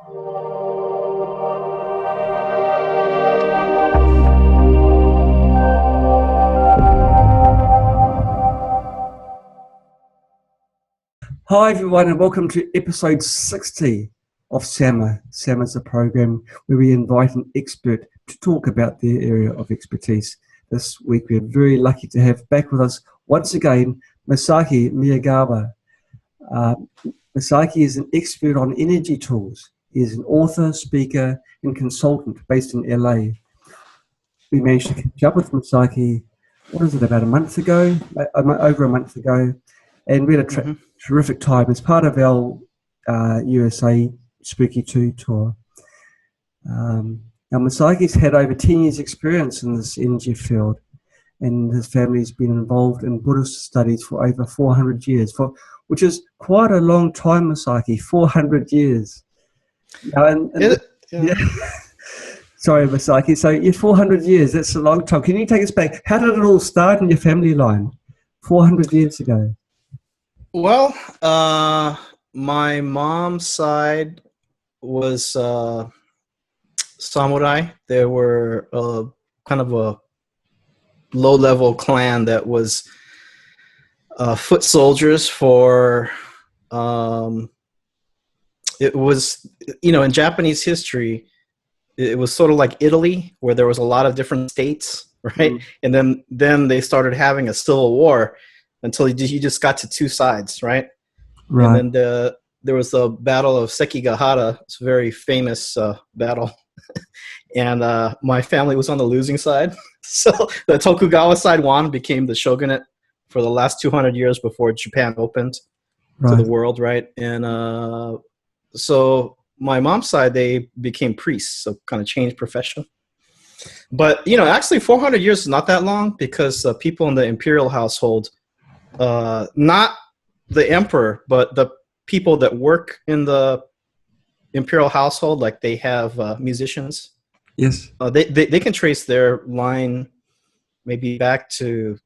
Hi everyone and welcome to episode 60 of SAMA. SAMA is a program where we invite an expert to talk about their area of expertise. This week we're very lucky to have back with us once again Masaki Miyagawa. Masaki is an expert on energy tools. He is an author, speaker and consultant based in LA. We managed to catch up with Masaki, about a month ago, over a month ago, and we had a terrific time as part of our USA Spooky 2 tour. Now, Masaki's had over 10 years' experience in this energy field, and his family's been involved in Buddhist studies for over 400 years, which is quite a long time, Masaki, 400 years. Yeah. Sorry, Masaki. So, 400 years, that's a long time. Can you take us back? How did it all start in your family line 400 years ago? Well, my mom's side was samurai. They were kind of a low-level clan that was foot soldiers for, it was, in Japanese history, it was sort of like Italy, where there was a lot of different states, right? And then they started having a civil war until you just got to two sides, right? And then there was the Battle of Sekigahara. It's a very famous battle. And my family was on the losing side. So the Tokugawa side won, became the shogunate for the last 200 years before Japan opened to the world, right? And so my mom's side, they became priests, so kind of changed profession. But, actually 400 years is not that long, because people in the imperial household, not the emperor, but the people that work in the imperial household, like they have musicians. Yes. They can trace their line maybe back to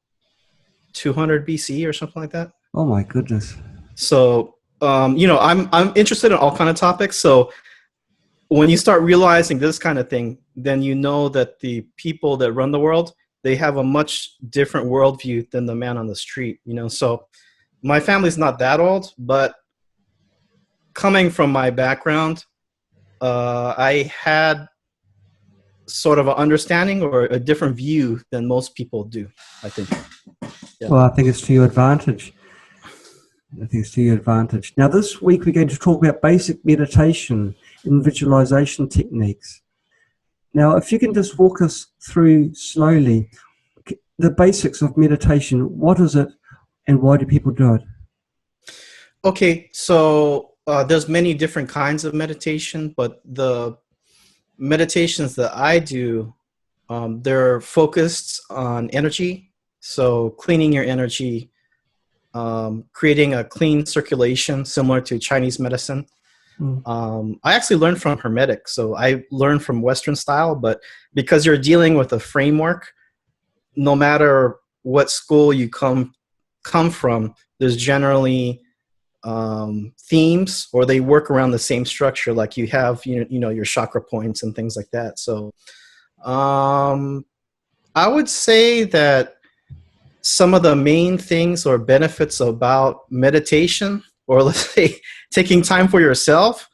200 BC or something like that. Oh my goodness. So, I'm interested in all kind of topics. So when you start realizing this kind of thing, then you know that the people that run the world, they have a much different worldview than the man on the street, So my family's not that old, but coming from my background, I had sort of an understanding or a different view than most people do, I think. Yeah. Well, I think it's to your advantage. Now, this week we're going to talk about basic meditation and visualization techniques. Now, if you can just walk us through slowly the basics of meditation. What is it and why do people do it? Okay, so there's many different kinds of meditation, but the meditations that I do, they're focused on energy. So cleaning your energy, creating a clean circulation similar to Chinese medicine. I actually learned from Hermetic, so I learned from Western style, but because you're dealing with a framework, no matter what school you come from, there's generally themes, or they work around the same structure, like you have your chakra points and things like that. So I would say that some of the main things or benefits about meditation, or let's say taking time for yourself,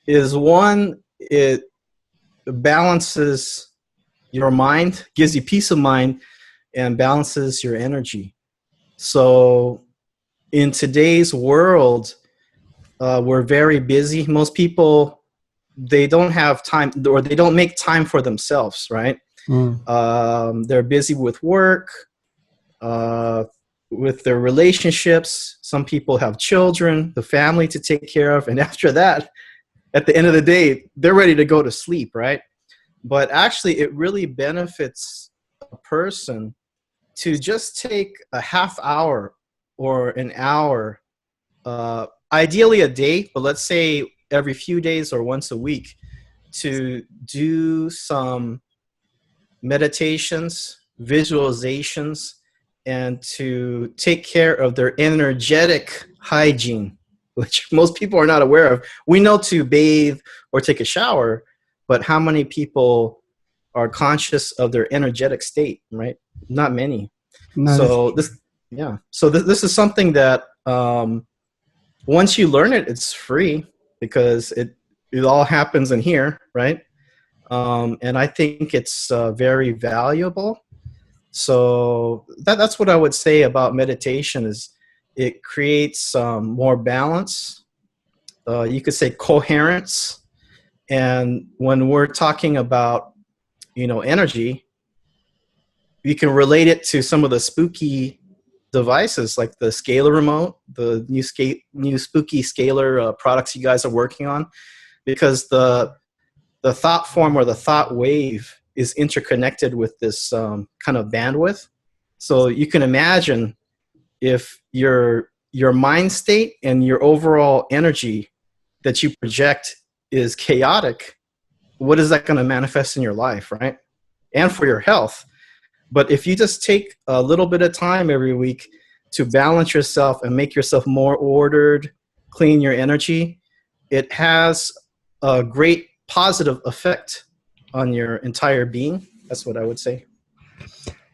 is one, it balances your mind, gives you peace of mind, and balances your energy. So in today's world, we're very busy. Most people, they don't have time, or they don't make time for themselves, right? They're busy with work, with their relationships. Some people have children, the family to take care of. And after that, at the end of the day, they're ready to go to sleep, right? But actually, it really benefits a person to just take a half hour or an hour, ideally a day, but let's say every few days or once a week, to do some meditations, visualizations, and to take care of their energetic hygiene. which most people are not aware of. We know to bathe or take a shower, but how many people are conscious of their energetic state, right? Not many. No, So this is something that once you learn it, it's free because it all happens in here, right? And I think it's very valuable. So that's what I would say about meditation is it creates more balance. You could say coherence. And when we're talking about, energy, you can relate it to some of the spooky devices like the scalar remote, the new spooky scalar products you guys are working on, because the thought form or the thought wave is interconnected with this kind of bandwidth. So you can imagine if your mind state and your overall energy that you project is chaotic, what is that going to manifest in your life, right? And for your health. But if you just take a little bit of time every week to balance yourself and make yourself more ordered, clean your energy, it has a great positive effect on your entire being. That's what I would say.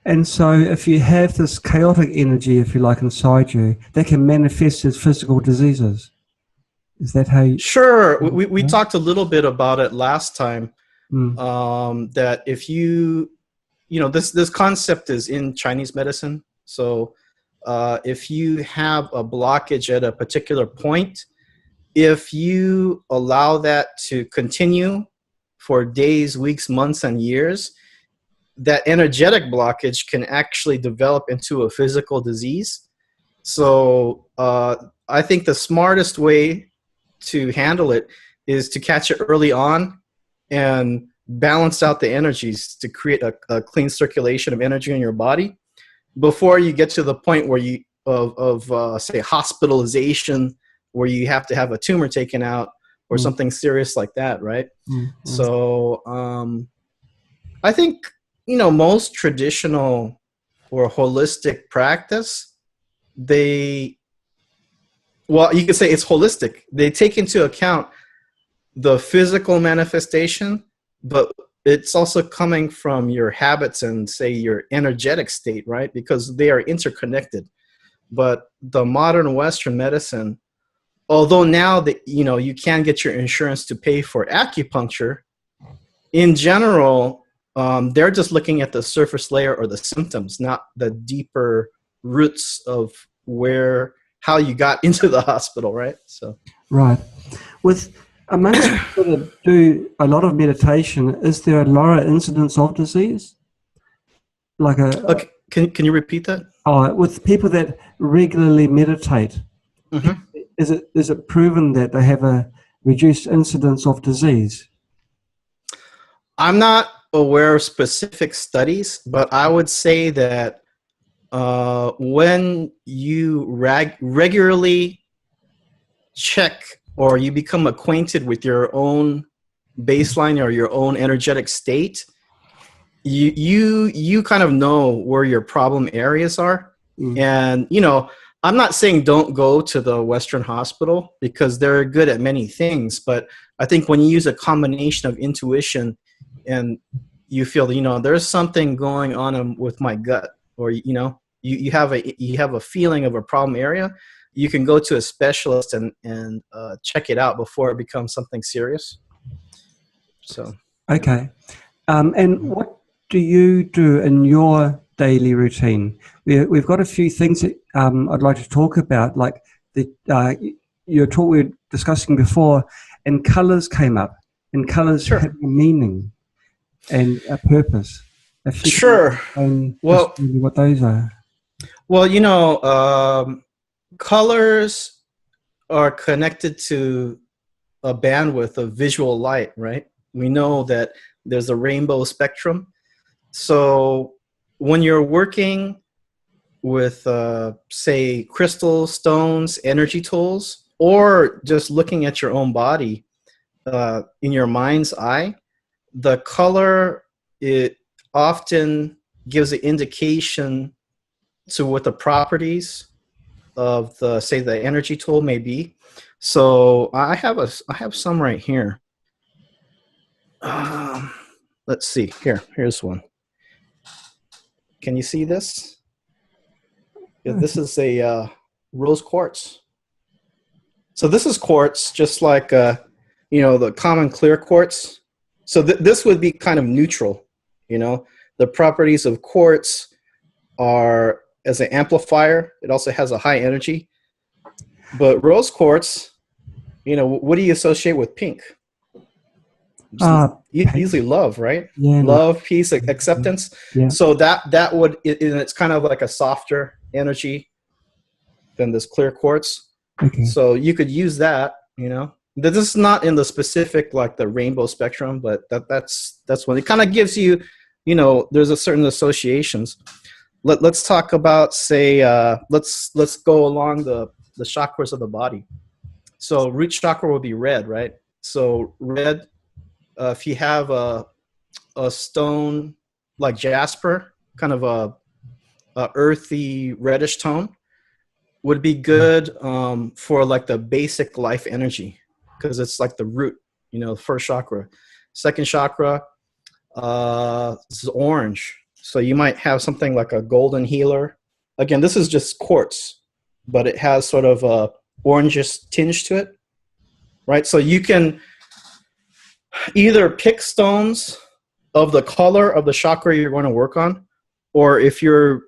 And so if you have this chaotic energy, if you like, inside you, that can manifest as physical diseases. Is that how you... Sure. We talked a little bit about it last time. That if this concept is in Chinese medicine. So if you have a blockage at a particular point, if you allow that to continue for days, weeks, months, and years, that energetic blockage can actually develop into a physical disease. So I think the smartest way to handle it is to catch it early on and balance out the energies to create a clean circulation of energy in your body before you get to the point where you say hospitalization, where you have to have a tumor taken out or something serious like that, right? So I think most traditional or holistic practice, you could say it's holistic. They take into account the physical manifestation, but it's also coming from your habits and say your energetic state, right? Because they are interconnected. But the modern Western medicine, although now that you can get your insurance to pay for acupuncture, in general, they're just looking at the surface layer or the symptoms, not the deeper roots of how you got into the hospital, right? So right. With amongst people that do a lot of meditation, is there a lower incidence of disease? Okay. Can you repeat that? With people that regularly meditate, is it proven that they have a reduced incidence of disease? I'm not aware of specific studies, but I would say that when you regularly check or you become acquainted with your own baseline or your own energetic state, you kind of know where your problem areas are. And I'm not saying don't go to the Western hospital because they're good at many things, but I think when you use a combination of intuition and you feel there's something going on with my gut, or you have a feeling of a problem area, you can go to a specialist and check it out before it becomes something serious. So okay. And what do you do in your daily routine? We've got a few things that I'd like to talk about, like we were discussing before, and colors came up, and colors have a meaning and a purpose. Sure. Well, what those are. Well, colors are connected to a bandwidth of visual light, right? We know that there's a rainbow spectrum. So when you're working with, say, crystal stones, energy tools, or just looking at your own body in your mind's eye, the color, it often gives an indication to what the properties of the energy tool may be. So I have some right here. Let's see. Here's one. Can you see this? Yeah, this is a rose quartz. So this is quartz, just like the common clear quartz. So this would be kind of neutral. The properties of quartz are as an amplifier. It also has a high energy. But rose quartz, what do you associate with pink? Usually love, right? Yeah, love, peace, acceptance. Yeah. So that would, it's kind of like a softer energy than this clear quartz. Okay. So you could use that. This is not in the specific like the rainbow spectrum, but that's when it kind of gives you, there's a certain associations. Let's talk about, say, let's go along the chakras of the body. So root chakra will be red, right? So red, if you have a stone like jasper, kind of a earthy reddish tone, would be good for like the basic life energy, because it's like the root, first chakra. Second chakra, this is orange. So you might have something like a golden healer. Again, this is just quartz, but it has sort of a orangish tinge to it, right? So you can either pick stones of the color of the chakra you're going to work on, or if you're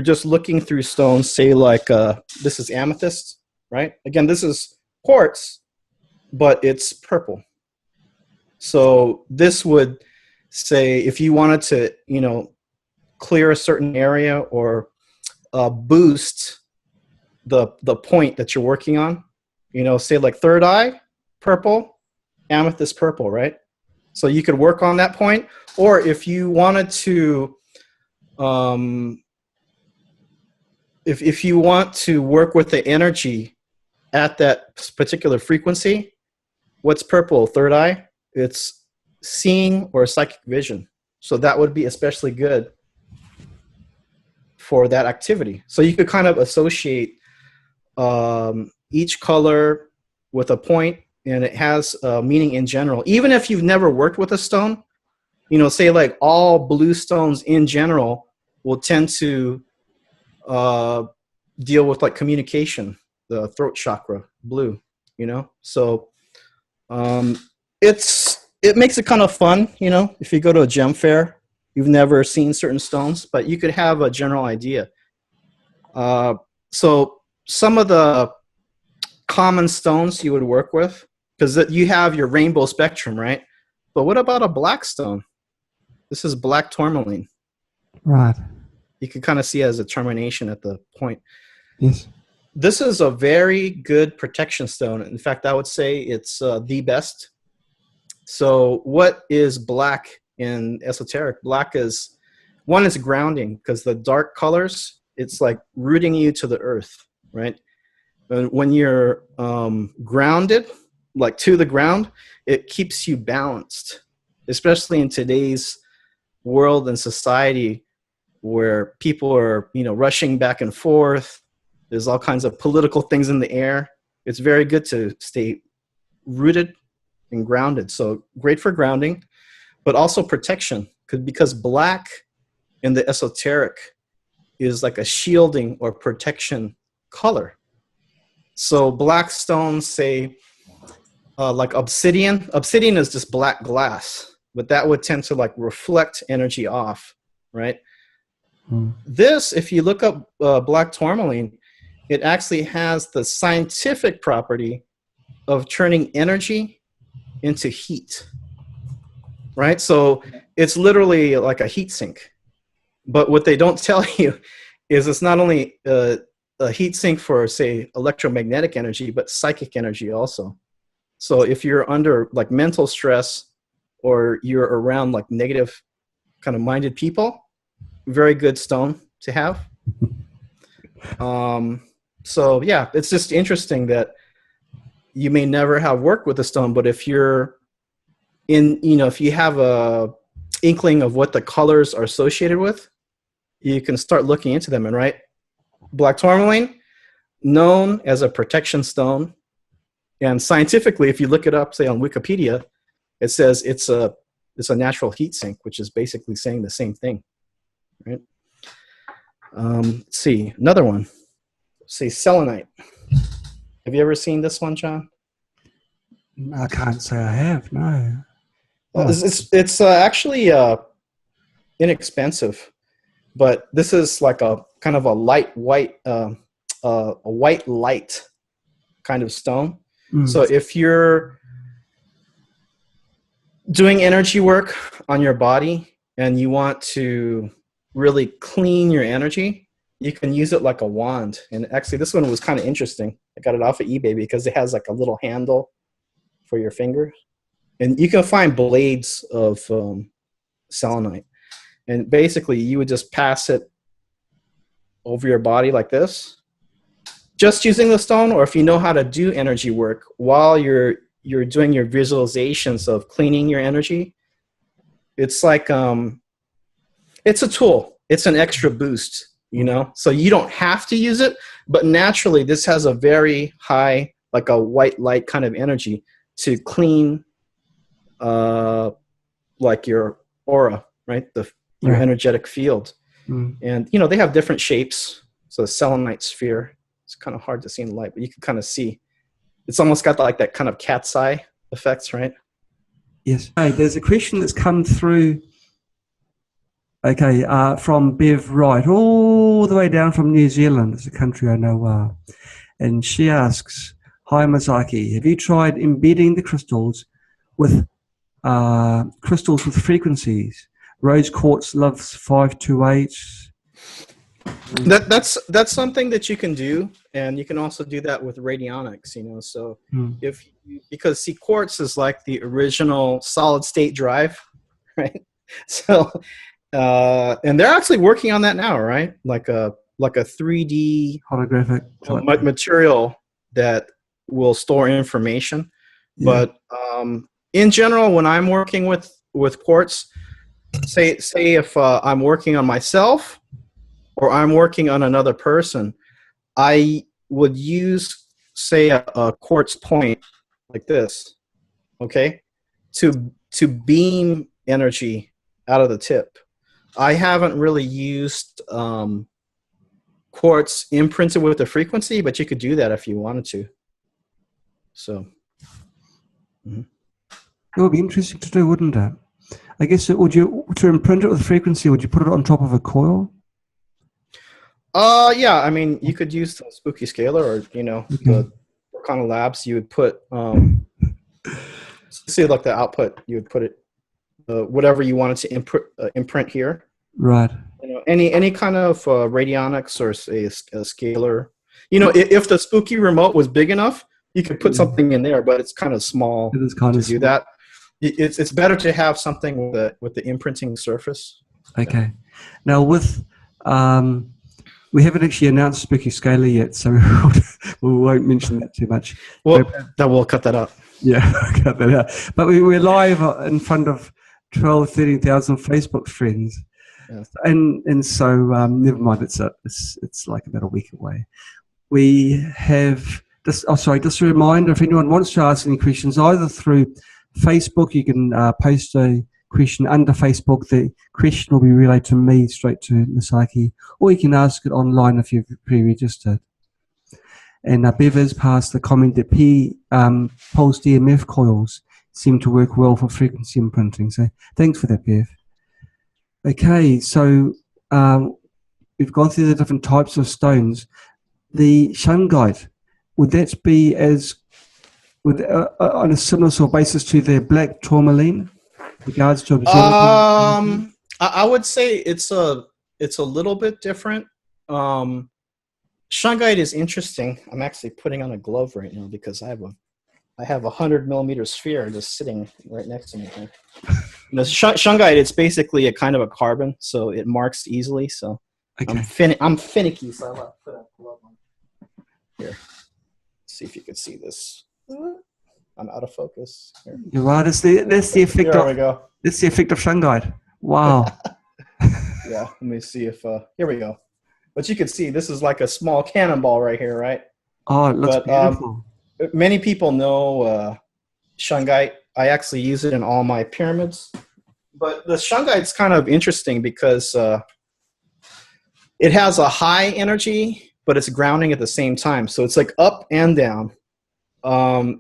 just looking through stones, say like this is amethyst, right? Again, this is quartz, but it's purple. So this would say if you wanted to, clear a certain area or boost the point that you're working on, say like third eye, purple, amethyst purple, right? So you could work on that point. Or if you wanted to, if you want to work with the energy at that particular frequency, what's purple? Third eye? It's seeing or psychic vision. So that would be especially good for that activity. So you could kind of associate each color with a point, and it has meaning in general. Even if you've never worked with a stone, say like all blue stones in general will tend to deal with like communication, the throat chakra, blue, So it makes it kind of fun, if you go to a gem fair, you've never seen certain stones, but you could have a general idea. So some of the common stones you would work with, because you have your rainbow spectrum, right? But what about a black stone? This is black tourmaline. Right. You can kind of see it as a termination at the point. Yes. This is a very good protection stone. In fact, I would say it's the best. So what is black in esoteric? Black is, one is grounding, because the dark colors, it's like rooting you to the earth, right? And when you're grounded, like to the ground, it keeps you balanced, especially in today's world and society where people are, rushing back and forth. There's all kinds of political things in the air. It's very good to stay rooted and grounded. So great for grounding, but also protection, because black in the esoteric is like a shielding or protection color. So black stones, say like obsidian. Obsidian is just black glass, but that would tend to like reflect energy off, right? This, if you look up black tourmaline, it actually has the scientific property of turning energy into heat, right? So it's literally like a heat sink. But what they don't tell you is it's not only a heat sink for, say, electromagnetic energy, but psychic energy also. So if you're under like mental stress, or you're around like negative kind of minded people, very good stone to have. So yeah, it's just interesting that you may never have worked with a stone, but if you're in, if you have a inkling of what the colors are associated with, you can start looking into them. And right, black tourmaline, known as a protection stone, And scientifically, if you look it up, say on Wikipedia, it says it's a natural heat sink, which is basically saying the same thing, right? Let's see, another one. Say selenite. Have you ever seen this one, John? I can't say I have. No. It's actually inexpensive, but this is like a kind of a light white, a white light kind of stone. So if you're doing energy work on your body and you want to really clean your energy, you can use it like a wand. And actually, this one was kind of interesting. I got it off of eBay because it has like a little handle for your fingers. And you can find blades of selenite. And basically, you would just pass it over your body like this, just using the stone. Or if you know how to do energy work while you're doing your visualizations of cleaning your energy, it's like it's a tool. It's an extra boost, you know. So you don't have to use it, but naturally, this has a very high, like a white light kind of energy to clean like your aura, right? Your energetic field. And, you know, they have different shapes. So the selenite sphere, it's kind of hard to see in the light, but you can kind of see. It's almost got like that kind of cat's eye effects, right? Yes. Hey, there's a question that's come through, from Bev Wright, all the way down from New Zealand. It's a country I know well. And she asks, hi, Masaki, have you tried embedding the crystals with frequencies? Rose quartz loves 528. That's something that you can do, and you can also do that with radionics, you know. So because see, quartz is like the original solid state drive, right? So and they're actually working on that now, right? Like a 3D holographic material that will store information. But in general, when I'm working with quartz, say if I'm working on myself or I'm working on another person, I would use, say, a quartz point like this, okay, to beam energy out of the tip. I haven't really used quartz imprinted with the frequency, but you could do that if you wanted to. So it would be interesting to do, wouldn't it? I guess to imprint it with frequency, would you put it on top of a coil? Yeah, I mean, you could use the spooky scalar, or the kind of labs. You would put see, like the output, you would put it whatever you wanted to imprint here. Right. You know, any kind of radionics or say a scalar. You know, if the spooky remote was big enough, you could put something in there, but it's kind of small to do that. It's better to have something with the imprinting surface. Okay. Now with we haven't actually announced spooky scalar yet, so we won't mention that too much. Well, we'll cut that out. Yeah, cut that out. But we're live in front of 12,000, 13,000 Facebook friends. Yeah. And so never mind, it's like about a week away. We have just a reminder, if anyone wants to ask any questions, either through Facebook, you can post a question under Facebook. The question will be relayed to me, straight to Masaki, or you can ask it online if you've pre-registered. And Bev has passed the comment that pulsed EMF coils seem to work well for frequency imprinting. So thanks for that, Bev. Okay, so we've gone through the different types of stones. The shungite, would that be on a similar sort of basis to the black tourmaline? Regards to I would say it's a little bit different. Shungite is interesting. I'm actually putting on a glove right now because I have a 100mm sphere just sitting right next to me here. You know, shungite, it's basically a kind of a carbon, so it marks easily. So okay. I'm finicky, so I'll put a glove on. Here, let's see if you can see this. I'm out of focus. Here. You're right. That's the effect. There we go. That's the effect of shungite. Wow. Yeah. Let me see if. Here we go. But you can see this is like a small cannonball right here, right? Oh, it looks beautiful. many people know shungite. I actually use it in all my pyramids. But the shungite's kind of interesting because it has a high energy, but it's grounding at the same time. So it's like up and down.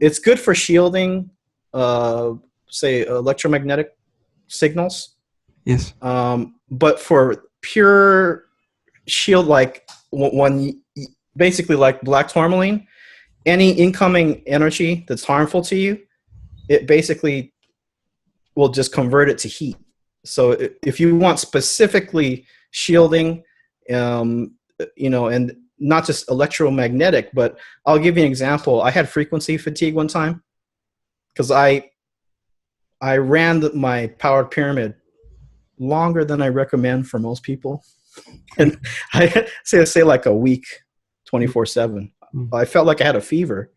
It's good for shielding, say, electromagnetic signals. Yes. But for pure shield, like one, basically like black tourmaline, any incoming energy that's harmful to you, it basically will just convert it to heat. So if you want specifically shielding, and not just electromagnetic, but I'll give you an example. I had frequency fatigue one time because I ran my powered pyramid longer than I recommend for most people. And I say like a week, 24/7. I felt like I had a fever,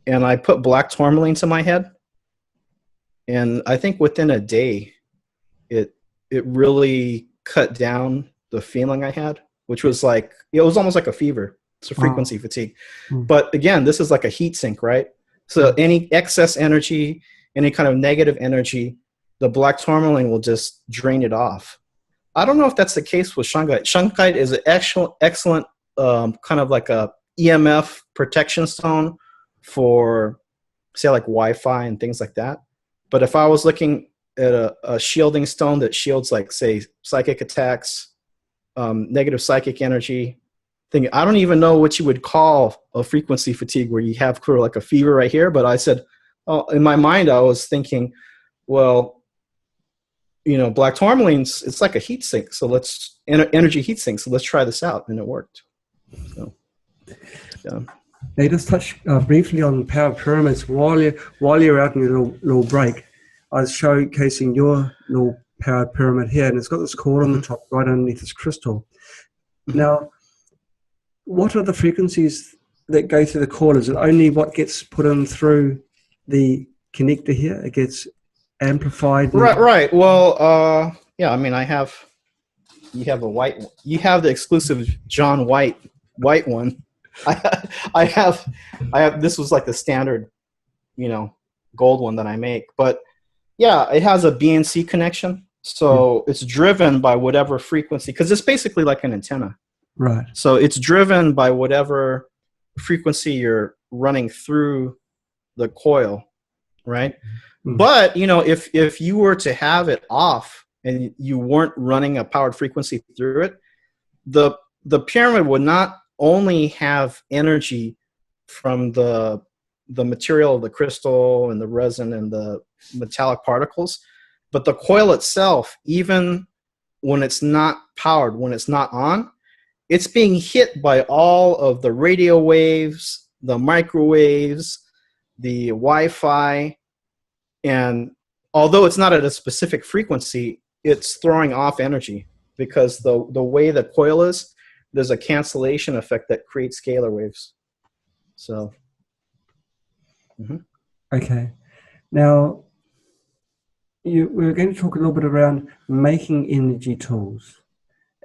and I put black tourmaline to my head. And I think within a day, it really cut down the feeling I had, which was like, it was almost like a fever. It's a frequency fatigue. But again, this is like a heat sink, right? So any excess energy, any kind of negative energy, the black tourmaline will just drain it off. I don't know if that's the case with shungite. Shungite is an excellent kind of like a EMF protection stone for, say, like Wi-Fi and things like that. But if I was looking at a shielding stone that shields, like, say, psychic attacks, negative psychic energy, I don't even know what you would call a frequency fatigue where you have sort of like a fever right here. But I said, oh, in my mind, I was thinking, well, black tourmaline's, it's like a heat sink. So let's, energy heat sink. So let's try this out. And it worked. So, yeah. They just touch briefly on power pyramids while you're out in your little break. I was showcasing your little powered pyramid here, and it's got this cord on the top right underneath this crystal. Now, what are the frequencies that go through the cord? Is it only what gets put in through the connector here? It gets amplified? Right. Well, yeah, I mean, you have the exclusive John White one. I have, this was like the standard, gold one that I make, but yeah, it has a BNC connection. So it's driven by whatever frequency, because it's basically like an antenna. Right. So it's driven by whatever frequency you're running through the coil, right? But, if you were to have it off and you weren't running a powered frequency through it, the pyramid would not only have energy from the material of the crystal and the resin and the metallic particles, but the coil itself, even when it's not powered, when it's not on, it's being hit by all of the radio waves, the microwaves, the Wi-Fi, and although it's not at a specific frequency, it's throwing off energy because the way the coil is, there's a cancellation effect that creates scalar waves. So, Okay. Now, we're going to talk a little bit around making energy tools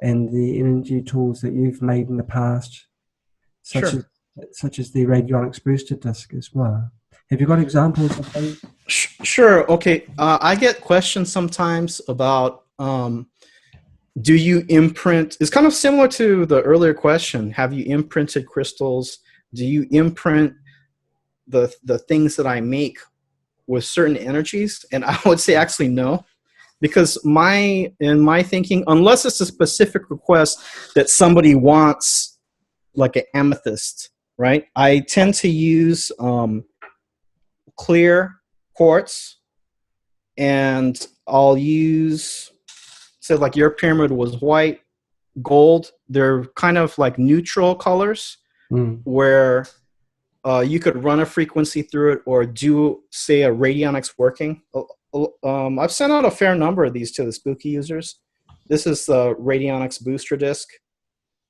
and the energy tools that you've made in the past, such as the radonics booster disc as well. Have you got examples of those? Sure. Okay. I get questions sometimes about, do you imprint? It's kind of similar to the earlier question. Have you imprinted crystals? Do you imprint the things that I make with certain energies? And I would say actually no, because in my thinking, unless it's a specific request that somebody wants, like an amethyst, right? I tend to use clear quartz, and I'll use, so like your pyramid was white, gold. They're kind of like neutral colors where you could run a frequency through it or do, say, a radionics working. I've sent out a fair number of these to the spooky users. This is the radionics booster disc.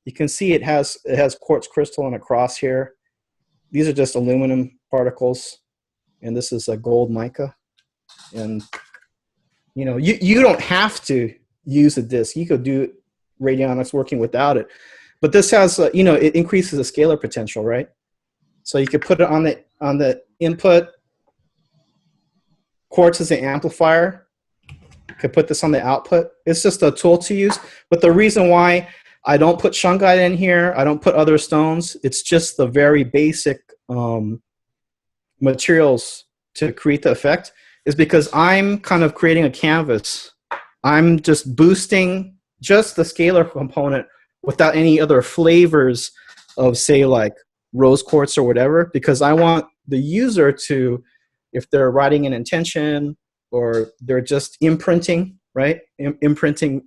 You can see it has quartz crystal on a cross here. These are just aluminum particles, and this is a gold mica. And you don't have to use a disc. You could do radionics working without it. But this has, it increases the scalar potential, right? So you could put it on on the input. Quartz is the amplifier. Could put this on the output. It's just a tool to use. But the reason why I don't put shungite in here, I don't put other stones, it's just the very basic materials to create the effect, is because I'm kind of creating a canvas. I'm just boosting just the scalar component without any other flavors of, say, like rose quartz or whatever, because I want the user to, if they're writing an intention or they're just imprinting, right? Imprinting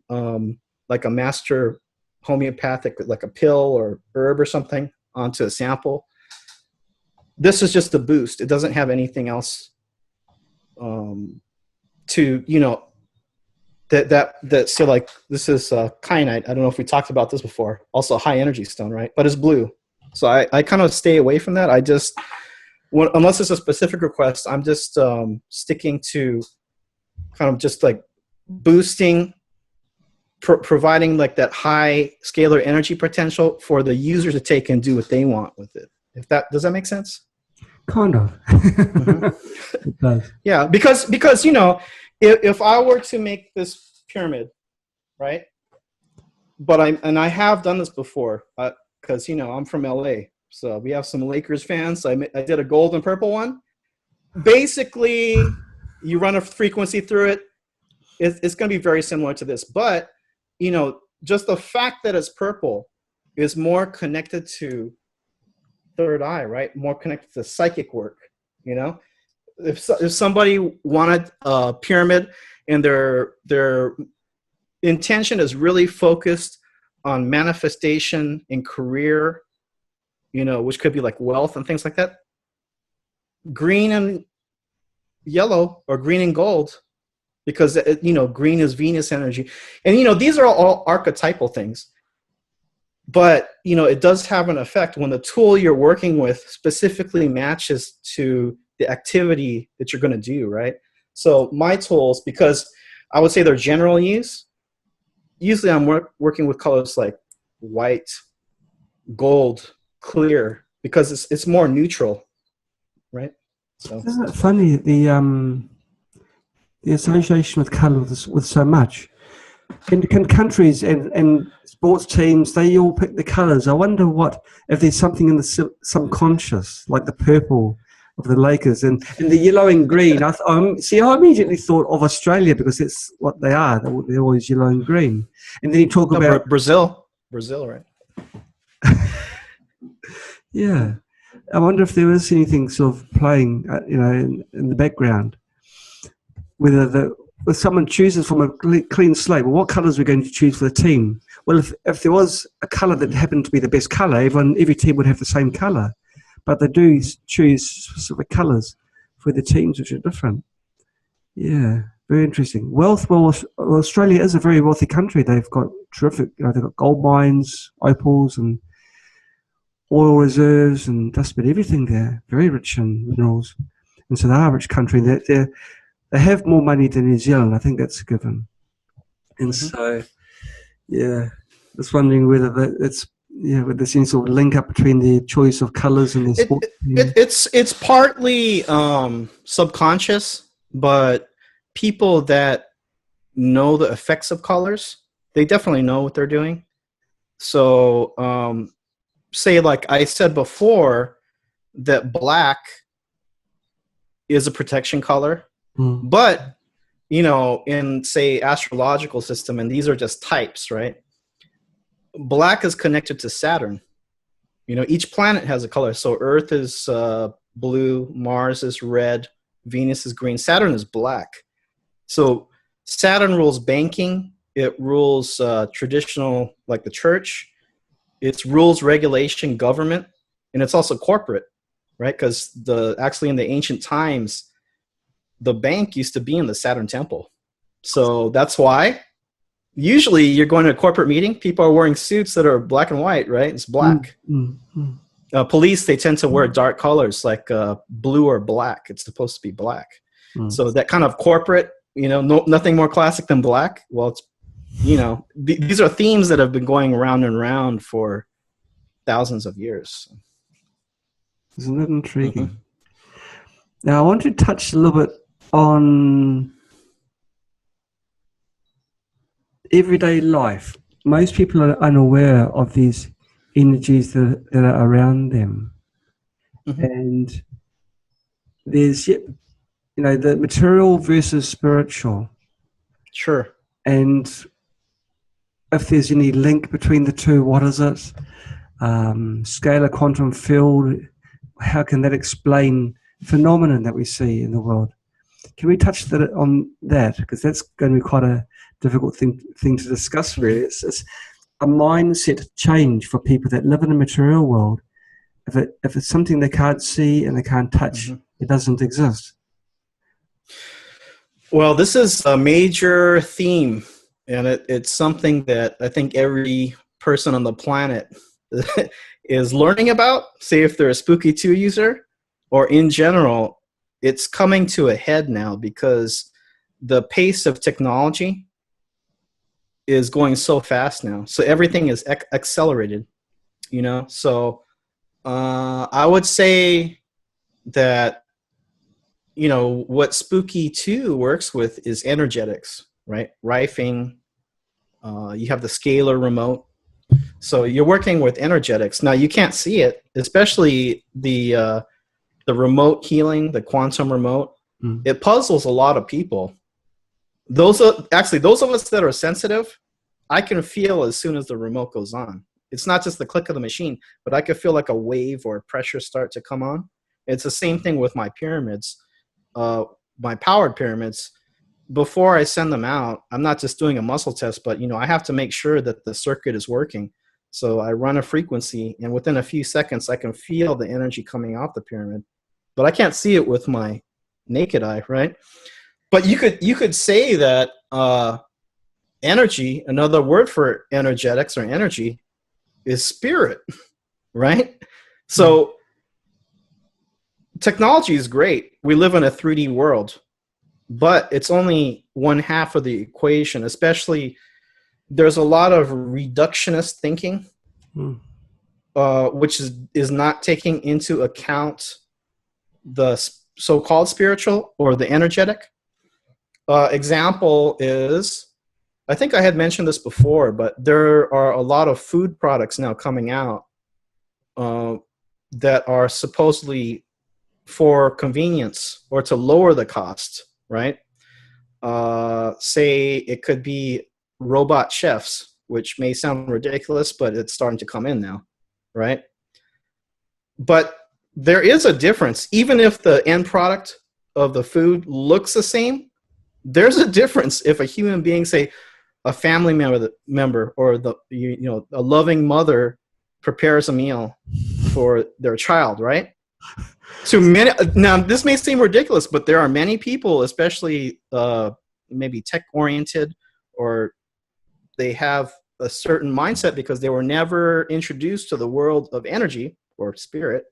like a master homeopathic, like a pill or herb or something onto a sample. This is just a boost. It doesn't have anything else to, you know, that so like this is kyanite. I don't know if we talked about this before. Also a high energy stone, right? But it's blue. So I kind of stay away from that. I just, unless it's a specific request, I'm just sticking to kind of just like boosting, providing like that high scalar energy potential for the user to take and do what they want with it. If that, does that make sense? Kind of. Mm-hmm. It does. Yeah, because you know, if I were to make this pyramid, right? But I have done this before, because you know I'm from LA, so we have some Lakers fans. So I did a gold and purple one. Basically, you run a frequency through it. It's going to be very similar to this, but you know, just the fact that it's purple is more connected to third eye, right? More connected to psychic work. You know, if somebody wanted a pyramid and their intention is really focused on manifestation and career, you know, which could be like wealth and things like that, green and yellow or green and gold, because you know, green is Venus energy, and you know, these are all archetypal things. But you know, it does have an effect when the tool you're working with specifically matches to the activity that you're going to do, right? So my tools, because I would say they're general use, usually I'm working with colors like white, gold, clear, because it's more neutral, right? So isn't it funny, the association with colour with so much? In countries and sports teams, they all pick the colours. I wonder if there's something in the subconscious, like the purple of the Lakers and the yellow and green. I immediately thought of Australia because it's what they are. They're always yellow and green. And then you talk about Brazil, right? Yeah, I wonder if there is anything sort of playing, you know, in the background. Whether if someone chooses from a clean slate, well, what colours are we going to choose for the team? Well, if there was a colour that happened to be the best colour, every team would have the same colour. But they do choose specific colours for the teams which are different. Yeah, very interesting. Wealth, well, Australia is a very wealthy country. They've got terrific, you know, they've got gold mines, opals, and oil reserves, and just about everything there. Very rich in minerals. And so they are a rich country. They have more money than New Zealand. I think that's a given. And so, yeah, just wondering whether it's, yeah, with this sort of link up between the choice of colours and the sport. It's partly subconscious, but people that know the effects of colors, they definitely know what they're doing. So, say like I said before, that black is a protection color. But, you know, in, say, astrological system, and these are just types, right? Black is connected to Saturn. You know, each planet has a color. So Earth is blue, Mars is red, Venus is green, Saturn is black. So Saturn rules banking. It rules traditional, like the church. It rules regulation, government, and it's also corporate, right? Because actually in the ancient times, the bank used to be in the Saturn temple. So that's why usually you're going to a corporate meeting, people are wearing suits that are black and white, right? It's black. Police, they tend to wear dark colors like blue or black. It's supposed to be black. So that kind of corporate, you know, nothing more classic than black. Well, it's, you know, these are themes that have been going around and around for thousands of years. Isn't that intriguing? Now, I want to touch a little bit on everyday life. Most people are unaware of these energies that are around them. Mm-hmm. And there's, the material versus spiritual. Sure. And if there's any link between the two, what is it? Scalar quantum field, how can that explain phenomenon that we see in the world? Can we touch on that? Because that's going to be quite a difficult thing to discuss, really. It's a mindset change for people that live in a material world. If it's something they can't see and they can't touch, it doesn't exist. Well, this is a major theme, and it's something that I think every person on the planet is learning about, say if they're a Spooky 2 user, or in general, it's coming to a head now because the pace of technology is going so fast now. So everything is accelerated, So I would say that what Spooky 2 works with is energetics, right? Rifing, you have the scalar remote. So you're working with energetics. Now you can't see it, especially the remote healing, the quantum remote. It puzzles a lot of people. Those of us that are sensitive, I can feel as soon as the remote goes on. It's not just the click of the machine, but I can feel like a wave or pressure start to come on. It's the same thing with my pyramids. My powered pyramids, before I send them out, I'm not just doing a muscle test, but I have to make sure that the circuit is working. So I run a frequency, and within a few seconds, I can feel the energy coming off the pyramid, but I can't see it with my naked eye, right? But you could say that energy, another word for energetics or energy, is spirit, right? So technology is great. We live in a 3D world, but it's only one half of the equation. Especially, there's a lot of reductionist thinking, which is not taking into account the so-called spiritual or the energetic. Example is, I think I had mentioned this before, but there are a lot of food products now coming out that are supposedly for convenience or to lower the cost, right? Say it could be robot chefs, which may sound ridiculous, but it's starting to come in now, right? But there is a difference. Even if the end product of the food looks the same, there's a difference if a human being, say a family member or a loving mother prepares a meal for their child, right? To many, now this may seem ridiculous, but there are many people, especially maybe tech-oriented, or they have a certain mindset because they were never introduced to the world of energy or spirit.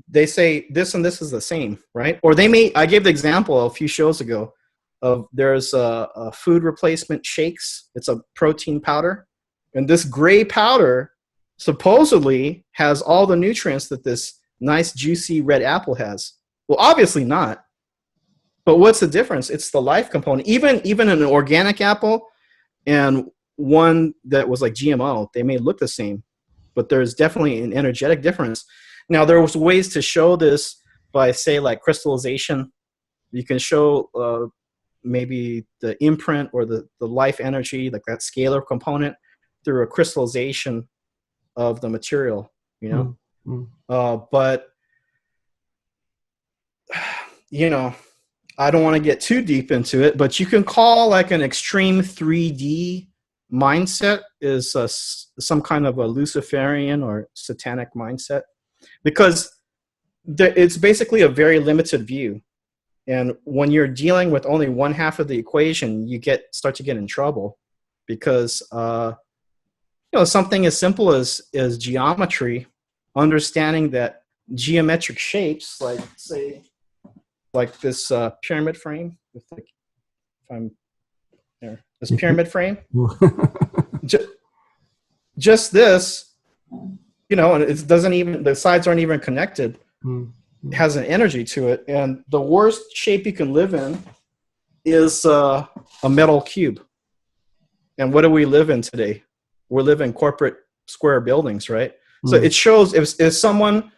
They say this and this is the same, right? Or I gave the example a few shows ago of there's a food replacement shakes. It's a protein powder. And this gray powder supposedly has all the nutrients that this nice juicy red apple has. Well, obviously not. But what's the difference? It's the life component. Even an organic apple and one that was like GMO, they may look the same, but there's definitely an energetic difference. Now, there was ways to show this by, say, like crystallization. You can show maybe the imprint or the life energy, like that scalar component, through a crystallization of the material, but I don't want to get too deep into it, but you can call like an extreme 3D mindset is some kind of a Luciferian or satanic mindset, because it's basically a very limited view. And when you're dealing with only one half of the equation, you start to get in trouble, because something as simple as geometry, understanding that geometric shapes, like say, like this pyramid frame, this pyramid frame, just this, and it doesn't even, the sides aren't even connected. has an energy to it. And the worst shape you can live in is a metal cube. And what do we live in today? We live in corporate square buildings, right? So it shows if someone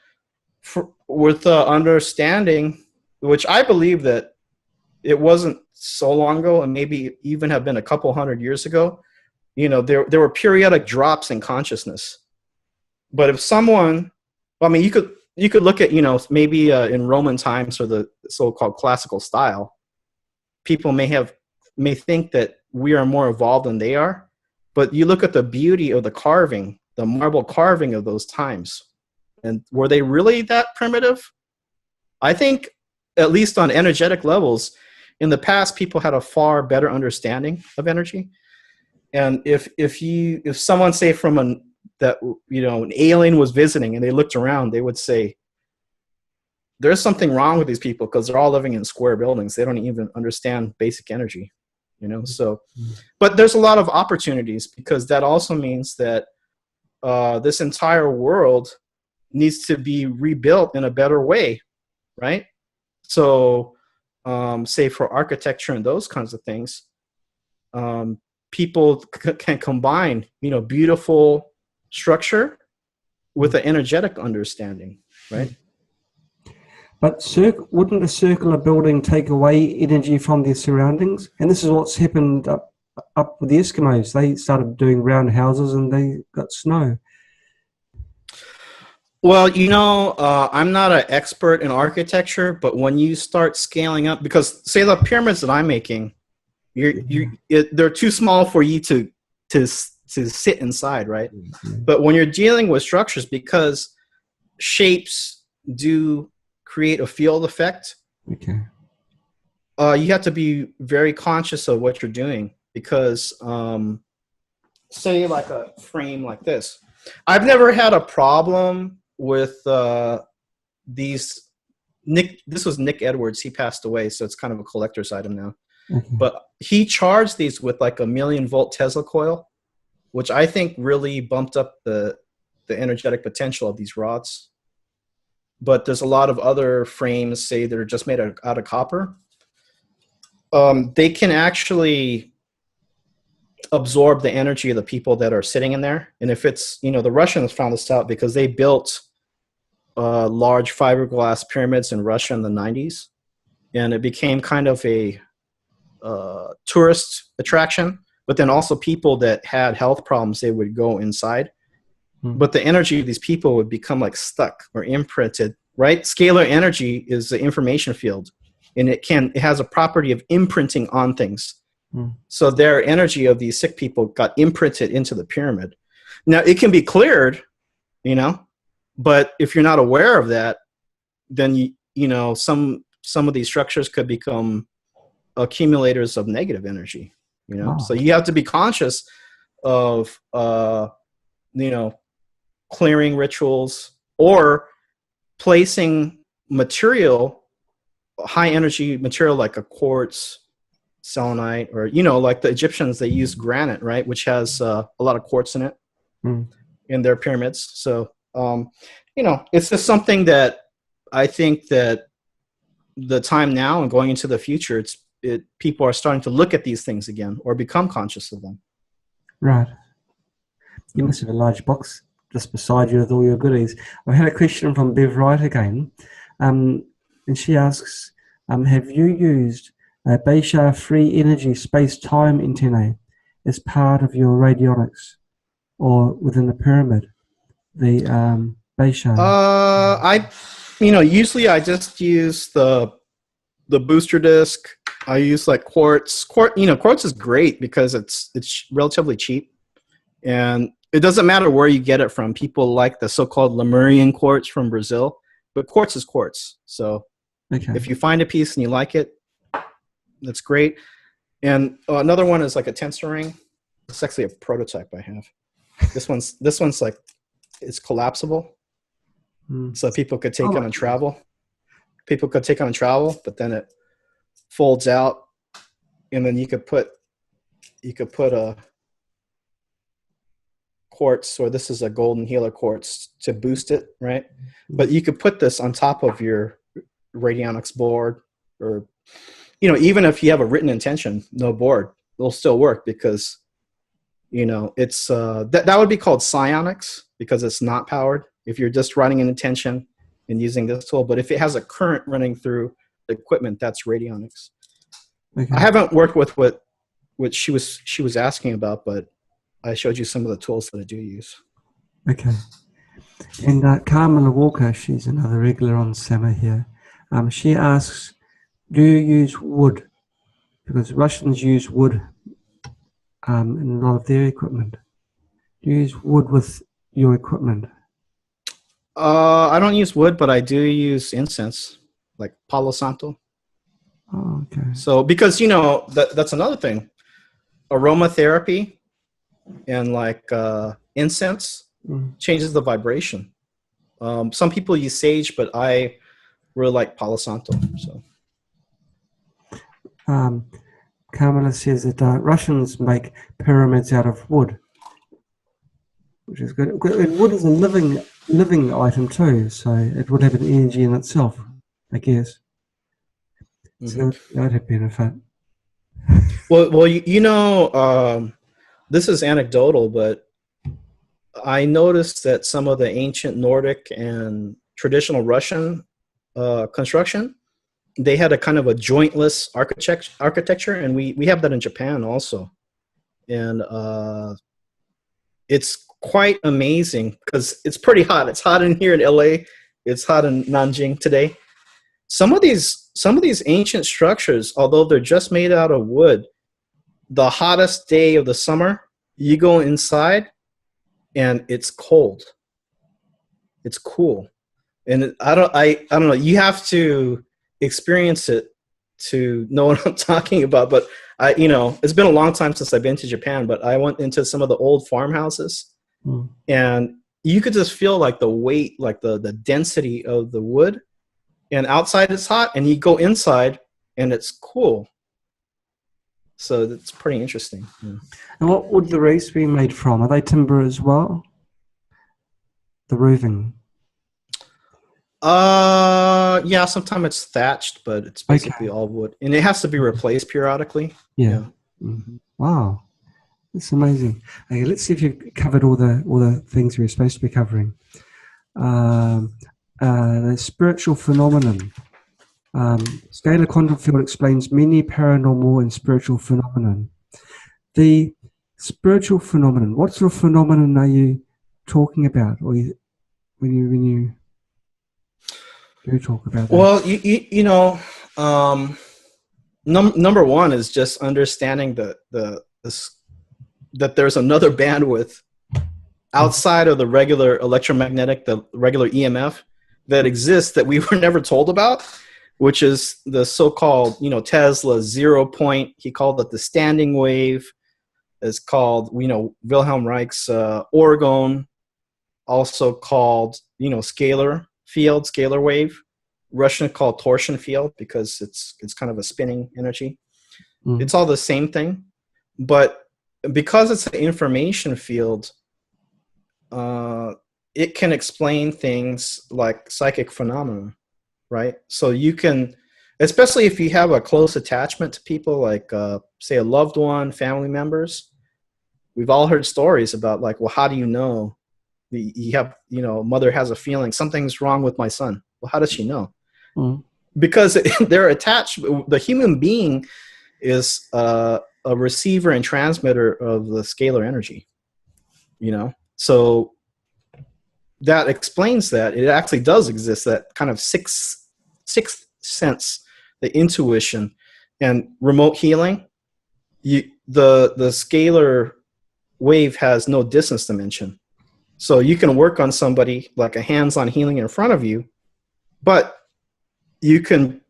with understanding, which I believe that it wasn't so long ago, and maybe even have been a couple hundred years ago, there were periodic drops in consciousness. But if someone, I mean, you could look at, maybe in Roman times, or the so-called classical style, people may think that we are more evolved than they are. But you look at the beauty of the carving, the marble carving of those times, and were they really that primitive? I think, at least on energetic levels, in the past, people had a far better understanding of energy. And if someone, say, from an alien was visiting and they looked around, they would say, there's something wrong with these people because they're all living in square buildings. They don't even understand basic energy, So, but there's a lot of opportunities, because that also means that this entire world needs to be rebuilt in a better way, right? So, say for architecture and those kinds of things, people can combine, beautiful structure with an energetic understanding, right? But wouldn't a circular building take away energy from their surroundings? And this is what's happened up with the Eskimos. They started doing round houses and they got snow. Well, I'm not an expert in architecture, but when you start scaling up, because say the pyramids that I'm making, they're too small for you to sit inside, right? Mm-hmm. But when you're dealing with structures, because shapes do create a field effect, okay, you have to be very conscious of what you're doing, because say like a frame like this, I've never had a problem with these. This was Nick Edwards. He passed away, so it's kind of a collector's item now. Mm-hmm. But he charged these with like a 1,000,000-volt Tesla coil, which I think really bumped up the energetic potential of these rods. But there's a lot of other frames, say, that are just made out of copper. They can actually absorb the energy of the people that are sitting in there. And if it's, the Russians found this out because they built large fiberglass pyramids in Russia in the 90s. And it became kind of a tourist attraction. But then also people that had health problems, they would go inside. But the energy of these people would become like stuck or imprinted, right? Scalar energy is the information field, and it has a property of imprinting on things. So their energy of these sick people got imprinted into the pyramid. Now it can be cleared, but if you're not aware of that, then some of these structures could become accumulators of negative energy. Wow. So you have to be conscious of clearing rituals, or placing material, high energy material like a quartz, selenite, or like the Egyptians, they use granite, right, which has a lot of quartz in it in their pyramids. So it's just something that I think that the time now and going into the future, people are starting to look at these things again, or become conscious of them. Right. You must have a large box just beside you with all your goodies. I had a question from Bev Wright again, and she asks, have you used Beisha free energy space-time antennae as part of your radionics or within the pyramid? The Beisha. Usually I just use the booster disc. I use like quartz. Quartz is great because it's relatively cheap, and it doesn't matter where you get it from. People like the so-called Lemurian quartz from Brazil, but quartz is quartz. So if you find a piece and you like it, that's great. And another one is like a tensor ring. It's actually a prototype I have. This one's like, it's collapsible, so people could take it on travel. People could take it on travel, but then it folds out, and then you could put a quartz, or this is a golden healer quartz to boost it, right? But you could put this on top of your radionics board, or, even if you have a written intention, no board, it'll still work, because, it's, that would be called psionics, because it's not powered if you're just writing an intention and using this tool. But if it has a current running through the equipment, that's radionics. Okay. I haven't worked with what she was asking about, but I showed you some of the tools that I do use. Okay. And Carmela Walker, she's another regular on Sama here. She asks, do you use wood? Because Russians use wood in a lot of their equipment. Do you use wood with your equipment? I don't use wood, but I do use incense, like Palo Santo. Oh, okay. So, because, that's another thing. Aromatherapy and like incense changes the vibration. Some people use sage, but I really like Palo Santo. So, Carmela says that Russians make pyramids out of wood, which is good. And wood is a living item too, so it would have an energy in itself, I guess. So that would have benefit. Well, this is anecdotal, but I noticed that some of the ancient Nordic and traditional Russian construction, they had a kind of a jointless architecture, and we have that in Japan also. And it's quite amazing, because it's pretty hot. It's hot in here in LA. It's hot in Nanjing today. Some of these ancient structures, although they're just made out of wood, the hottest day of the summer, you go inside and it's cold. It's cool. And I don't know, you have to experience it to know what I'm talking about. But it's been a long time since I've been to Japan, but I went into some of the old farmhouses, and you could just feel like the weight, like the density of the wood. And outside it's hot, and you go inside and it's cool. So that's pretty interesting. Yeah. And what would the roofs be made from? Are they timber as well? The roofing? Yeah, sometimes it's thatched, but it's basically all wood. And it has to be replaced periodically. Yeah. Mm-hmm. Wow. That's amazing. Okay, let's see if you've covered all the things we were supposed to be covering. The spiritual phenomenon. Scalar quantum field explains many paranormal and spiritual phenomenon. The spiritual phenomenon, what sort of phenomenon are you talking about, or when you do talk about that? Well, number one is just understanding that there's another bandwidth outside of the regular electromagnetic, the regular EMF that exists that we were never told about, which is the so-called, Tesla 0 point. He called it the standing wave. It's called, Wilhelm Reich's orgone, also called, scalar field, scalar wave. Russian called torsion field, because it's kind of a spinning energy. It's all the same thing, but because it's an information field, it can explain things like psychic phenomena, right? So you can, especially if you have a close attachment to people, like say a loved one, family members. We've all heard stories about, like, well, how do you know? You have, mother has a feeling something's wrong with my son. Well, how does she know? Because they're attached. The human being is a receiver and transmitter of the scalar energy, so that explains that it actually does exist, that kind of sixth sense, the intuition and remote healing. The scalar wave has no distance dimension, so you can work on somebody like a hands-on healing in front of you, but you can,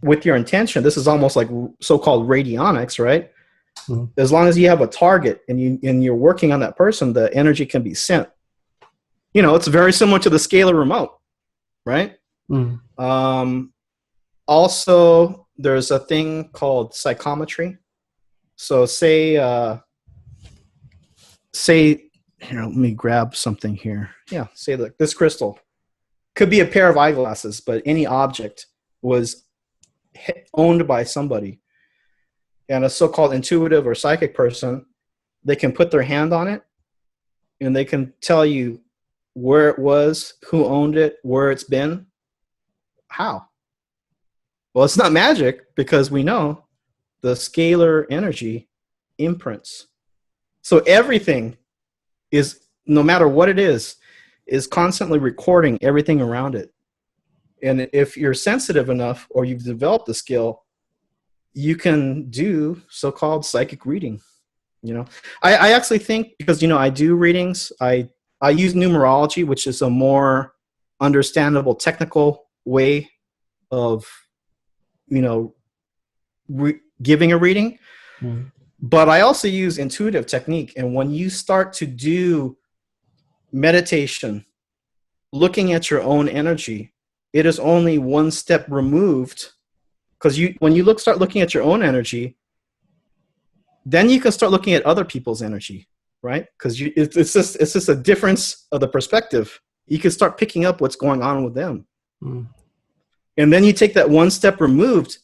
with your intention, this is almost like so-called radionics, right? As long as you have a target and you're working on that person, the energy can be sent. It's very similar to the scalar remote, right? Also, there's a thing called psychometry. So say Here, let me grab something here. Yeah, say look, this crystal could be a pair of eyeglasses, but any object was owned by somebody. And a so-called intuitive or psychic person, they can put their hand on it and they can tell you where it was, who owned it, where it's been. How? Well, it's not magic because we know the scalar energy imprints. So everything is, no matter what it is constantly recording everything around it. And if you're sensitive enough or you've developed the skill, you can do so-called psychic reading. I actually think, because I do readings, I use numerology, which is a more understandable technical way of giving a reading. But I also use intuitive technique. And when you start to do meditation, looking at your own energy, it is only one step removed. Because when you start looking at your own energy, then you can start looking at other people's energy, right? Because it's just a difference of the perspective. You can start picking up what's going on with them. And then you take that one step removed,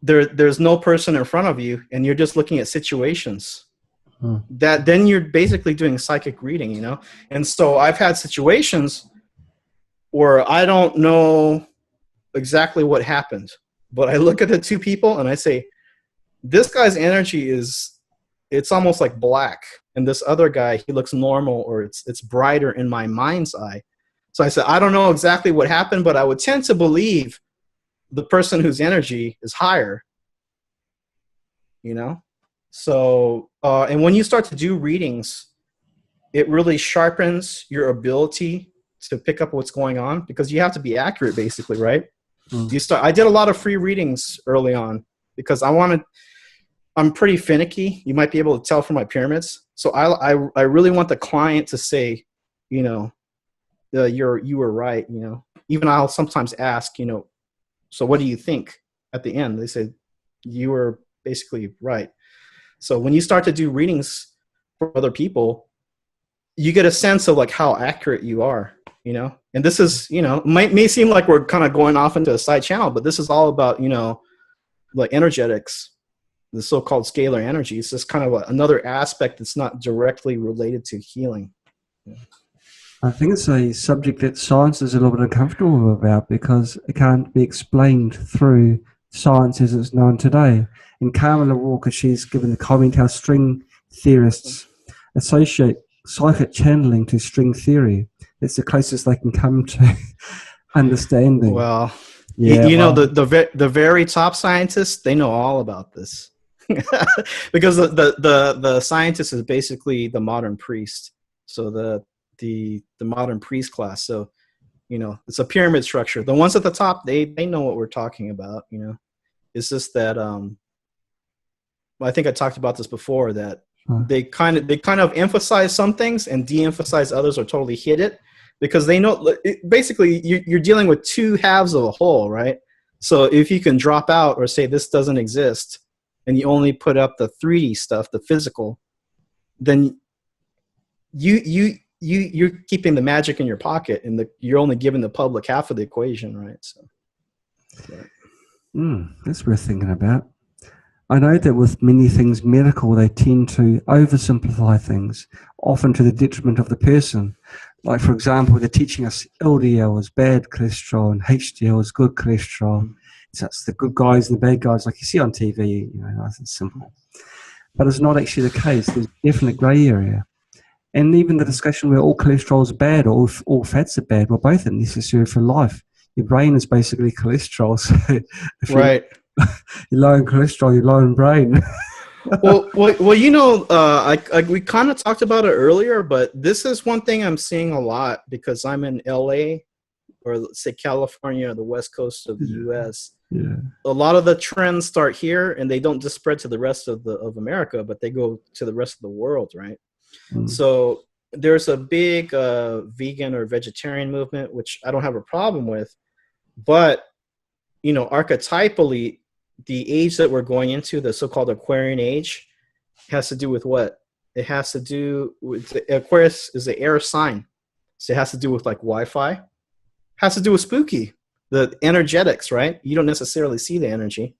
there's no person in front of you, and you're just looking at situations. That then you're basically doing psychic reading, And so I've had situations where I don't know exactly what happened, but I look at the two people and I say, this guy's energy it's almost like black, and this other guy, he looks normal, or it's brighter in my mind's eye. So I said, I don't know exactly what happened, but I would tend to believe the person whose energy is higher, So, and when you start to do readings, it really sharpens your ability to pick up what's going on, because you have to be accurate, basically, right? I did a lot of free readings early on because I'm pretty finicky. You might be able to tell from my pyramids. So I really want the client to say, you were right. Even I'll sometimes ask, so what do you think at the end? They say, you were basically right. So when you start to do readings for other people, you get a sense of like how accurate you are, and this is, may seem like we're kind of going off into a side channel, but this is all about, like energetics, the so-called scalar energy. It's just kind of another aspect that's not directly related to healing. I think it's a subject that science is a little bit uncomfortable about because it can't be explained through science as it's known today. In Carmela Walker, she's given the comment how string theorists associate psychic channeling to string theory. It's the closest they can come to understanding. Well, the very top scientists, they know all about this. Because the scientist is basically the modern priest. So the modern priest class. So, it's a pyramid structure. The ones at the top, they know what we're talking about. It's just that I think I talked about this before, that they kind of emphasize some things and de-emphasize others, or totally hit it, because they know basically you're dealing with two halves of a whole, right? So if you can drop out or say this doesn't exist, and you only put up the 3D stuff, the physical, then you're keeping the magic in your pocket, and you're only giving the public half of the equation, right? So that's worth thinking about. I know that with many things medical, they tend to oversimplify things, often to the detriment of the person. Like, for example, they're teaching us LDL is bad cholesterol and HDL is good cholesterol. So it's the good guys and the bad guys, like you see on TV, nice and simple. But it's not actually the case. There's definite grey area. And even the discussion where all cholesterol is bad or all fats are bad, well, both are necessary for life. Your brain is basically cholesterol. So if right. You're low in cholesterol, you're low in brain. well, we kind of talked about it earlier, but this is one thing I'm seeing a lot because I'm in LA, or let's say California, or the west coast of the US. Yeah. A lot of the trends start here, and they don't just spread to the rest of America, but they go to the rest of the world, right? So there's a big vegan or vegetarian movement, which I don't have a problem with, but archetypally, the age that we're going into, the so-called Aquarian age, has to do with what? it has to do with Aquarius is the air sign, so it has to do with like Wi-Fi, has to do with spooky, the energetics, right? You don't necessarily see the energy,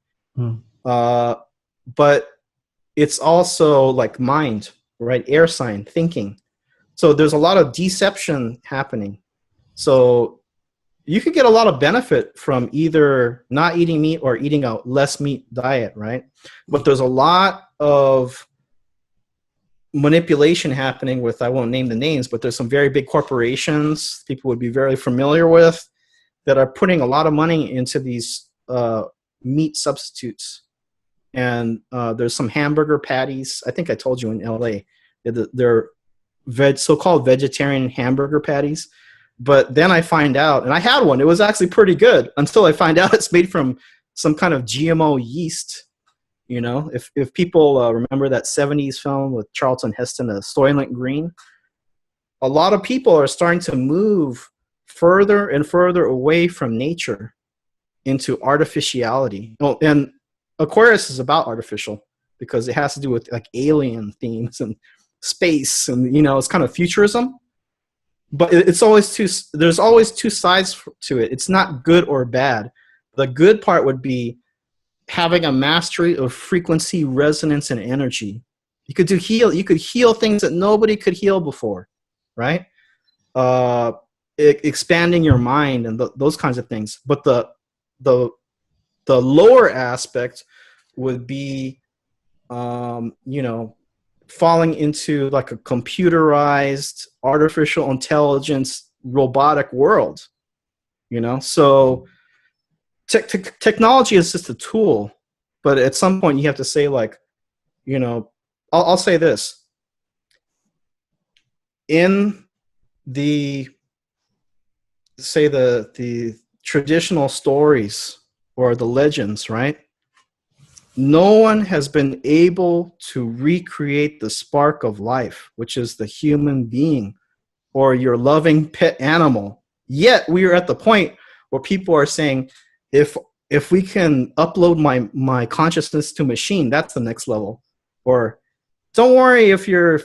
but it's also like mind, right? Air sign, thinking. So there's a lot of deception happening. So you could get a lot of benefit from either not eating meat or eating a less meat diet, right? But there's a lot of manipulation happening with, I won't name the names, but there's some very big corporations people would be very familiar with that are putting a lot of money into these meat substitutes. And there's some hamburger patties. I think I told you in LA, they're so-called vegetarian hamburger patties. But then I find out, and I had one, it was actually pretty good until I find out it's made from some kind of GMO yeast. You know, if people remember that 70s film with Charlton Heston, Soylent Green, a lot of people are starting to move further and further away from nature into artificiality. Oh, and Aquarius is about artificial because it has to do with like alien themes and space, and you know, it's kind of futurism. But there's always two sides to it. It's not good or bad. The good part would be having a mastery of frequency, resonance, and energy. You could heal things that nobody could heal before, right? Expanding your mind and those kinds of things. But the lower aspect would be, you know, falling into like a computerized, artificial intelligence, robotic world, you know? So technology is just a tool, but at some point you have to say, like, you know, I'll say this. In the traditional stories or the legends, right? No one has been able to recreate the spark of life, which is the human being or your loving pet animal. Yet we are at the point where people are saying, if we can upload my consciousness to machine, that's the next level. Or don't worry if your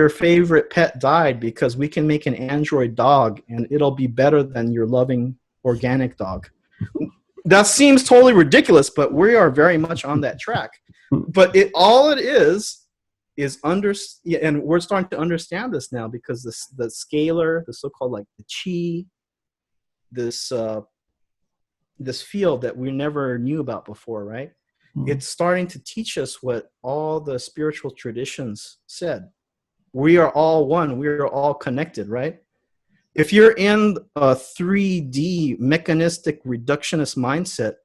favorite pet died, because we can make an android dog and it'll be better than your loving organic dog. That seems totally ridiculous, but we are very much on that track. But all it is and we're starting to understand this now, because the scalar, the so-called like the chi, this field that we never knew about before, right? It's starting to teach us what all the spiritual traditions said. We are all one. We are all connected, right? If you're in a 3D mechanistic reductionist mindset,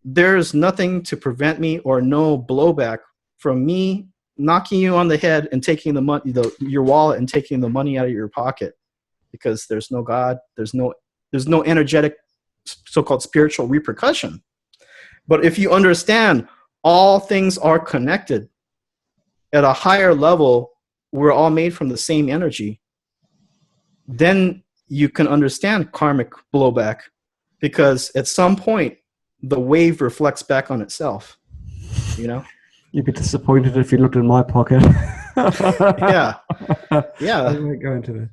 there's nothing to prevent me or no blowback from me knocking you on the head and taking the money, your wallet, and taking the money out of your pocket, because there's no God, there's no energetic so-called spiritual repercussion. But if you understand all things are connected at a higher level, we're all made from the same energy, then you can understand karmic blowback, because at some point the wave reflects back on itself, you know? You'd be disappointed if you looked in my pocket. Yeah. I won't go into that.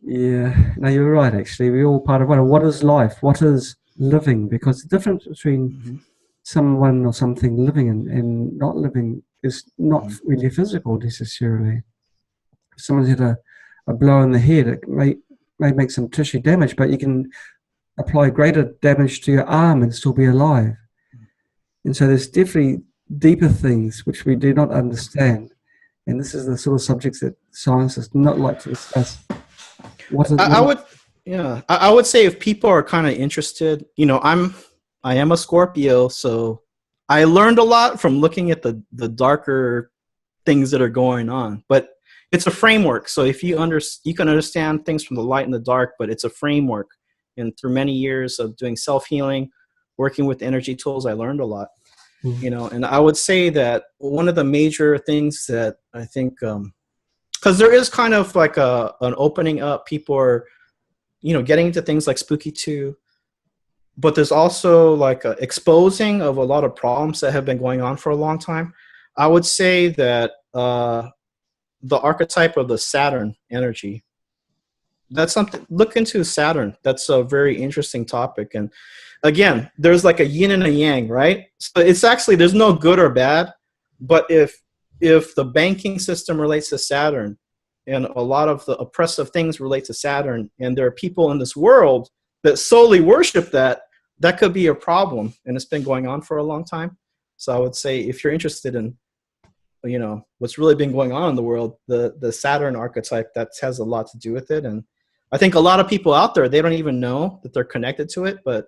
Yeah, no, you're right, actually. We're all part of one. What is life? What is living? Because the difference between someone or something living and not living is not really physical necessarily. If someone's had a blow in the head, it may make some tissue damage, but you can apply greater damage to your arm and still be alive. And so there's definitely deeper things which we do not understand. And this is the sort of subjects that scientists not like to discuss. I would say if people are kind of interested, you know, I am a Scorpio, so I learned a lot from looking at the darker things that are going on. But it's a framework, so if you can understand things from the light and the dark, but it's a framework. And through many years of doing self-healing, working with energy tools, I learned a lot. You know, and I would say that one of the major things that I think, because there is kind of like an opening up, people are, you know, getting into things like spooky too, but there's also like a exposing of a lot of problems that have been going on for a long time. I would say that the archetype of the Saturn energy. That's something, look into Saturn. That's a very interesting topic. And again, there's like a yin and a yang, right? So it's actually, there's no good or bad, but if the banking system relates to Saturn, and a lot of the oppressive things relate to Saturn, and there are people in this world that solely worship that, that could be a problem. And it's been going on for a long time. So I would say, if you're interested in, you know, what's really been going on in the world, the Saturn archetype, that has a lot to do with it. And I think a lot of people out there, they don't even know that they're connected to it. But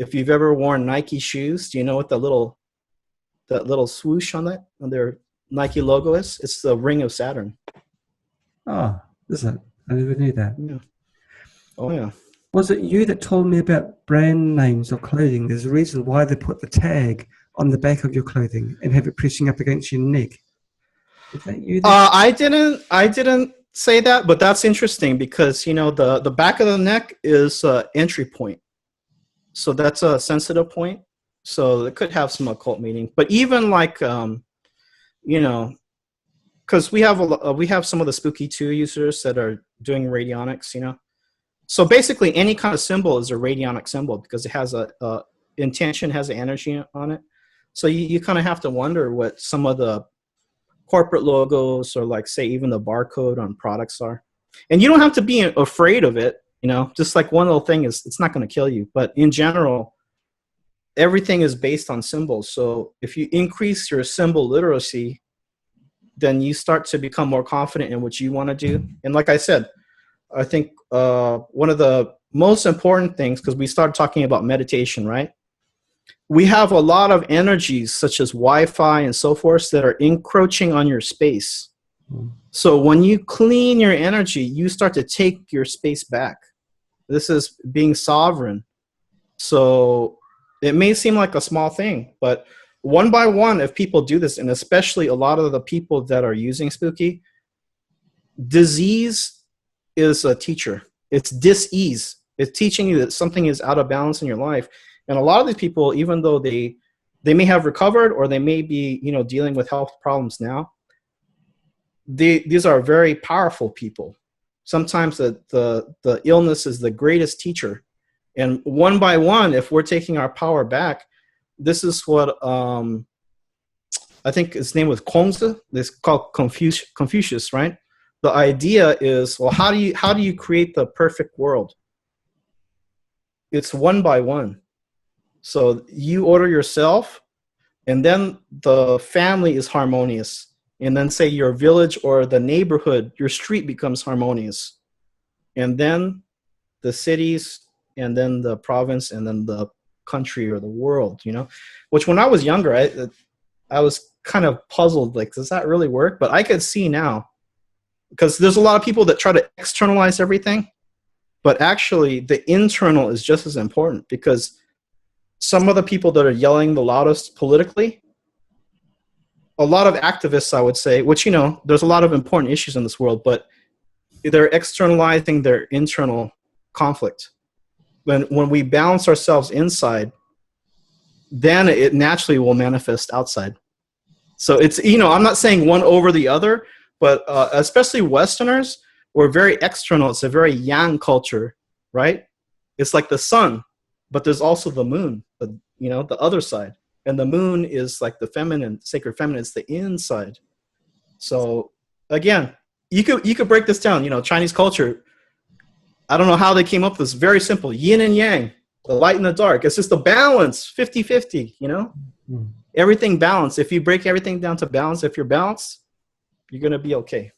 if you've ever worn Nike shoes, do you know what that little swoosh on their Nike logo is? It's the ring of Saturn. Oh, is it? I never knew that. Yeah. Oh, yeah. Was it you that told me about brand names of clothing? There's a reason why they put the tag on the back of your clothing and have it pressing up against your neck. Is that you? I didn't say that, but that's interesting because, you know, the back of the neck is entry point. So that's a sensitive point. So it could have some occult meaning. But even like, you know, because we have some of the Spooky 2 users that are doing radionics, you know. So basically any kind of symbol is a radionic symbol because it has a intention, has an energy on it. So you kind of have to wonder what some of the corporate logos, or like say even the barcode on products are. And you don't have to be afraid of it, you know, just like one little thing is, it's not going to kill you. But in general, everything is based on symbols. So if you increase your symbol literacy, then you start to become more confident in what you want to do. And like I said, I think one of the most important things, because we started talking about meditation, right? We have a lot of energies such as Wi-Fi and so forth that are encroaching on your space. So when you clean your energy, you start to take your space back. This is being sovereign. So it may seem like a small thing, but one by one, if people do this, and especially a lot of the people that are using Spooky, disease is a teacher. It's dis-ease. It's teaching you that something is out of balance in your life. And a lot of these people, even though they may have recovered, or they may be, you know, dealing with health problems now, these are very powerful people. Sometimes the illness is the greatest teacher. And one by one, if we're taking our power back, this is what I think his name was Kongzi. It's called Confucius, right? The idea is, well, how do you create the perfect world? It's one by one. So you order yourself, and then the family is harmonious. And then say your village or the neighborhood, your street becomes harmonious. And then the cities, and then the province, and then the country or the world, you know? Which when I was younger, I was kind of puzzled, like, does that really work? But I could see now, because there's a lot of people that try to externalize everything, but actually the internal is just as important, because some of the people that are yelling the loudest politically, a lot of activists, I would say, which, you know, there's a lot of important issues in this world, but they're externalizing their internal conflict. When we balance ourselves inside, then it naturally will manifest outside. So it's, you know, I'm not saying one over the other, but especially Westerners, we're very external. It's a very yang culture, right? It's like the sun, but there's also the moon, you know, the other side. And the moon is like the feminine, sacred feminine. It's the inside. So again, you could break this down. You know, Chinese culture, I don't know how they came up with this. Very simple, yin and yang, the light and the dark. It's just a balance, 50-50, you know? Everything balanced. If you break everything down to balance, if you're balanced, you're going to be okay.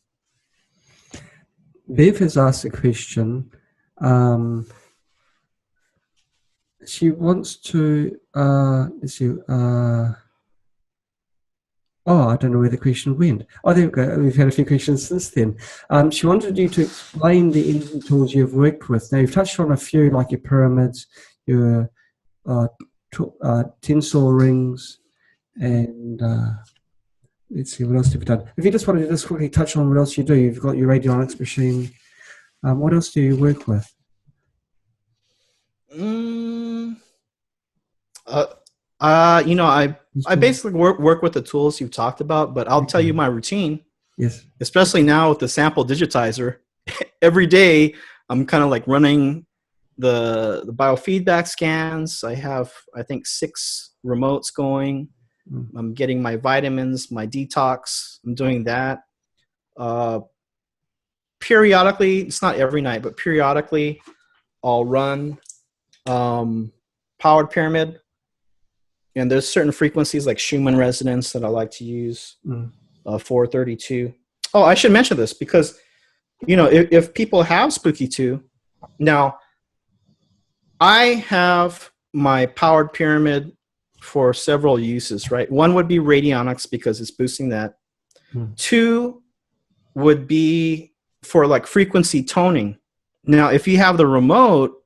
Bev has asked a question. She wants to, let's see, I don't know where the question went. Oh, there we go. We've had a few questions since then. She wanted you to explain the energy tools you've worked with. Now, you've touched on a few, like your pyramids, your tinsel rings, and let's see, what else have you done? If you just wanted to just quickly touch on what else you do, you've got your radionics machine. What else do you work with? I basically work with the tools you've talked about, but I'll tell you my routine. Yes. Especially now with the sample digitizer, every day I'm kind of like running the biofeedback scans. I have, I think, 6 remotes going. I'm getting my vitamins, my detox. I'm doing that. Periodically, it's not every night, but periodically I'll run powered pyramid. And there's certain frequencies like Schumann resonance that I like to use, 432. Oh, I should mention this because, if people have Spooky 2, now I have my powered pyramid for several uses, right? One would be radionics because it's boosting that. 2 would be for like frequency toning. Now, if you have the remote,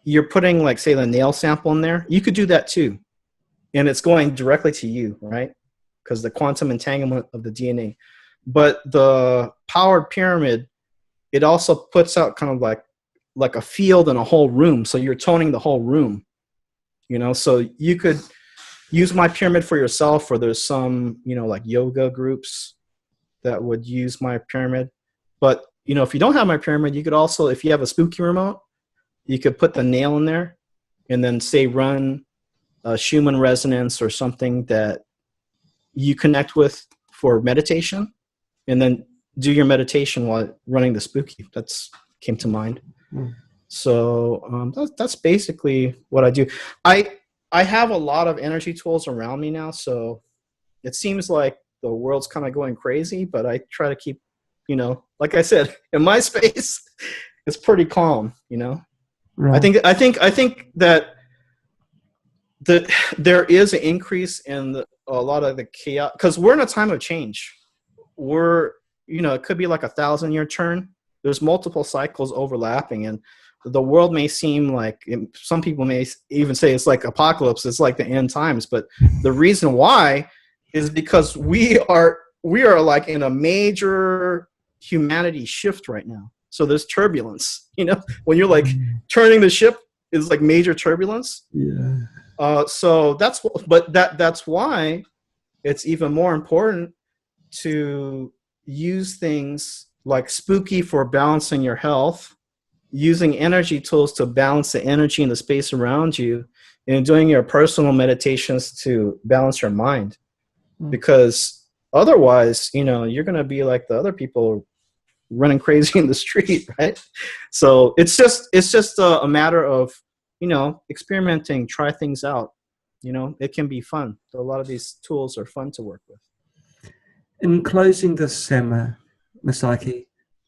you're putting like, say, the nail sample in there. You could do that too. And it's going directly to you, right? Because the quantum entanglement of the DNA. But the powered pyramid, it also puts out kind of like a field in a whole room. So you're toning the whole room, So you could use my pyramid for yourself, or there's some, like yoga groups that would use my pyramid. But, if you don't have my pyramid, you could also, if you have a spooky remote, you could put the nail in there and then say run a Schumann resonance or something that you connect with for meditation, and then do your meditation while running the spooky. That's came to mind. So that's basically what I do. I have a lot of energy tools around me now, so it seems like the world's kind of going crazy, but I try to keep, like I said, in my space, it's pretty calm. Right. I think that there is an increase in a lot of the chaos because we're in a time of change. It could be like 1,000-year turn. There's multiple cycles overlapping, and the world may seem like, some people may even say it's like apocalypse. It's like the end times. But the reason why is because we are like in a major humanity shift right now. So there's turbulence. When you're like turning the ship, is like major turbulence. Yeah. So that's why it's even more important to use things like spooky for balancing your health, using energy tools to balance the energy in the space around you, and doing your personal meditations to balance your mind. Because otherwise, you're going to be like the other people running crazy in the street, right? So it's just a matter of, experimenting, try things out. It can be fun. A lot of these tools are fun to work with. In closing this, Masaki,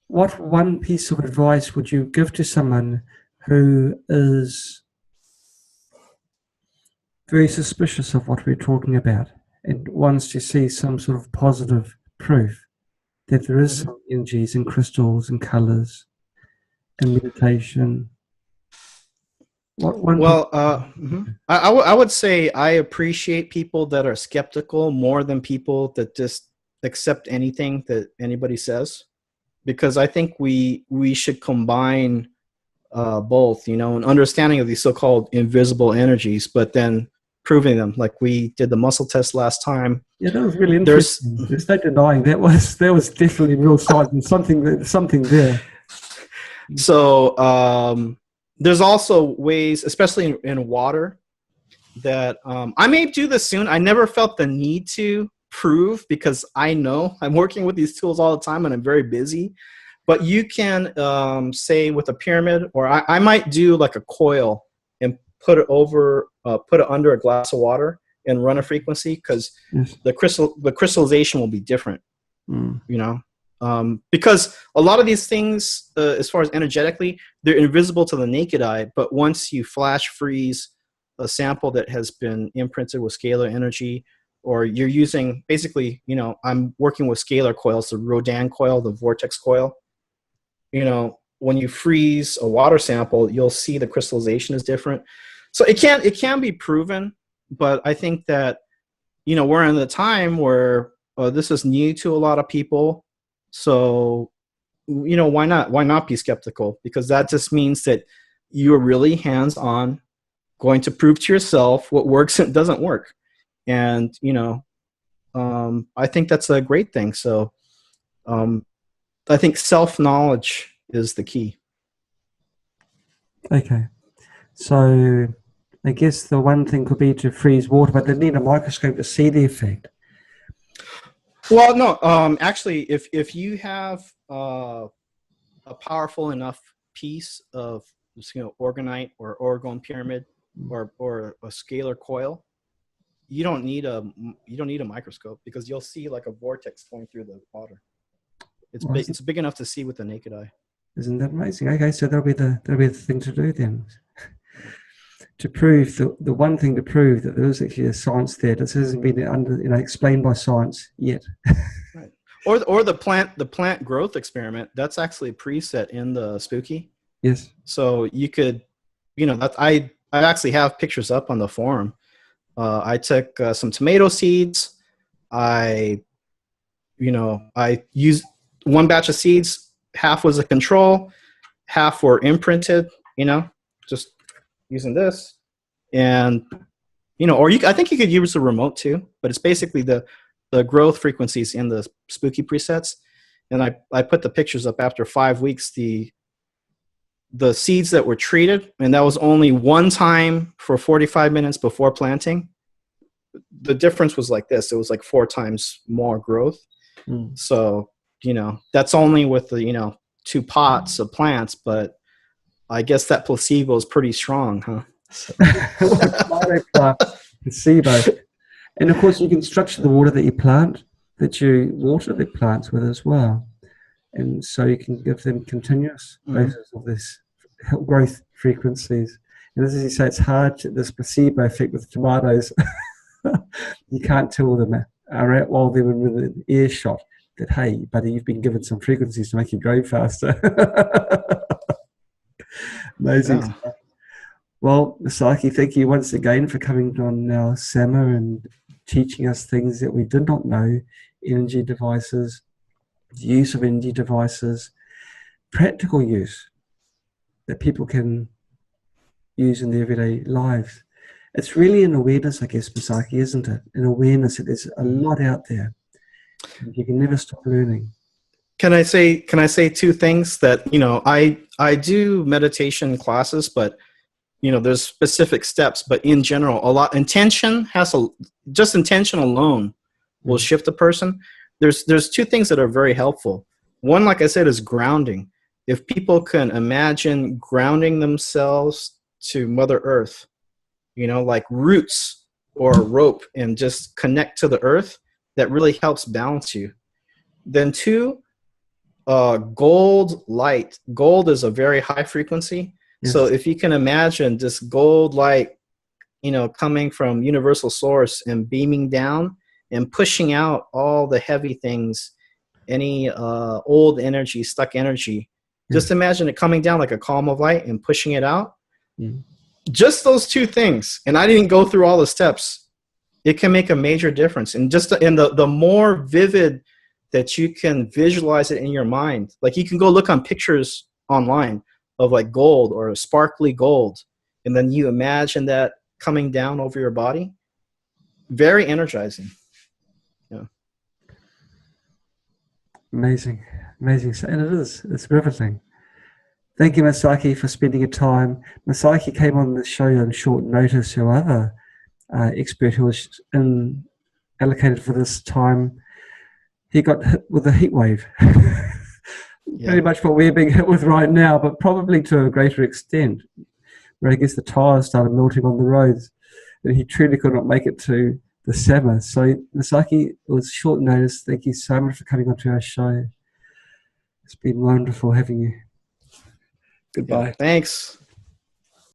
what one piece of advice would you give to someone who is very suspicious of what we're talking about and wants to see some sort of positive proof that there is some energies and crystals and colors and meditation? I would say I appreciate people that are skeptical more than people that just accept anything that anybody says, because I think we should combine both, and understanding of these so-called invisible energies, but then proving them, like we did the muscle test last time. Yeah, that was really interesting. There's no denying that was definitely real science and something there. So there's also ways, especially in water, that I may do this soon. I never felt the need to prove, because I know I'm working with these tools all the time and I'm very busy. But you can say with a pyramid, or I might do like a coil and put it under a glass of water and run a frequency, because the crystallization will be different. Because a lot of these things, as far as energetically, they're invisible to the naked eye. But once you flash freeze a sample that has been imprinted with scalar energy, or you're using, basically, I'm working with scalar coils, the Rodin coil, the vortex coil. When you freeze a water sample, you'll see the crystallization is different. So it can be proven, but I think that, we're in the time where this is new to a lot of people. So, why not be skeptical? Because that just means that you're really hands-on, going to prove to yourself what works and doesn't work. And, you know, I think that's a great thing. So I think self-knowledge is the key. Okay. So I guess the one thing could be to freeze water, but they need a microscope to see the effect. Well, no, actually, if you have a powerful enough piece of, you know, organite or orgone pyramid or a scalar coil, you don't need a microscope, because you'll see like a vortex going through the water. It's big. It's big enough to see with the naked eye. Isn't that amazing? Okay, so that'll be the thing to do then. To prove the one thing to prove that there is actually a science there. This hasn't been explained by science yet. Right. Or the plant growth experiment. That's actually a preset in the Spooky. Yes. So you could, you know, that I actually have pictures up on the forum. I took some tomato seeds. I used one batch of seeds. Half was a control, half were imprinted. You know, just using this, and you know, or I think you could use the remote too. But it's basically the growth frequencies in the Spooky presets, and I put the pictures up after 5 weeks. The seeds that were treated, and that was only one time for 45 minutes before planting. The difference was like this. It was like 4 times more growth. So, you know, that's only with the, you know, 2 pots of plants, but I guess that placebo is pretty strong, huh? Placebo. And of course you can structure the water that you water the plants with as well. And so you can give them continuous doses of this growth frequencies. And as you say, it's hard this placebo effect with tomatoes. You can't tell them are out while they're in an earshot that, hey, buddy, you've been given some frequencies to make you grow faster. Amazing stuff. Well, Masaki, thank you once again for coming on our SAMA and teaching us things that we did not know, energy devices, the use of energy devices, practical use that people can use in their everyday lives. It's really an awareness, I guess, Masaki, isn't it? An awareness that there's a lot out there. And you can never stop learning. Can I say 2 things that, you know, I do meditation classes, but, you know, there's specific steps, but in general, intention alone will shift a person. There's 2 things that are very helpful. One, like I said, is grounding. If people can imagine grounding themselves to Mother Earth, you know, like roots or a rope, and just connect to the earth, that really helps balance you. Then 2, gold light. Gold is a very high frequency. Yes. So if you can imagine this gold light, you know, coming from universal source and beaming down and pushing out all the heavy things, any old energy, stuck energy, just imagine it coming down like a column of light and pushing it out. Just those 2 things, and I didn't go through all the steps, it can make a major difference. And the more vivid that you can visualize it in your mind, like you can go look on pictures online of like gold or sparkly gold, and then you imagine that coming down over your body. Very energizing. Yeah. Amazing. And it's riveting. Thank you, Masaki, for spending your time. Masaki came on the show on short notice. Your other expert who was allocated for this time, he got hit with a heat wave. Pretty much what we're being hit with right now, but probably to a greater extent, where I guess the tires started melting on the roads, and he truly could not make it to the SAMA. So, Masaki, it was short notice. Thank you so much for coming onto our show. It's been wonderful having you. Goodbye. Yeah, thanks.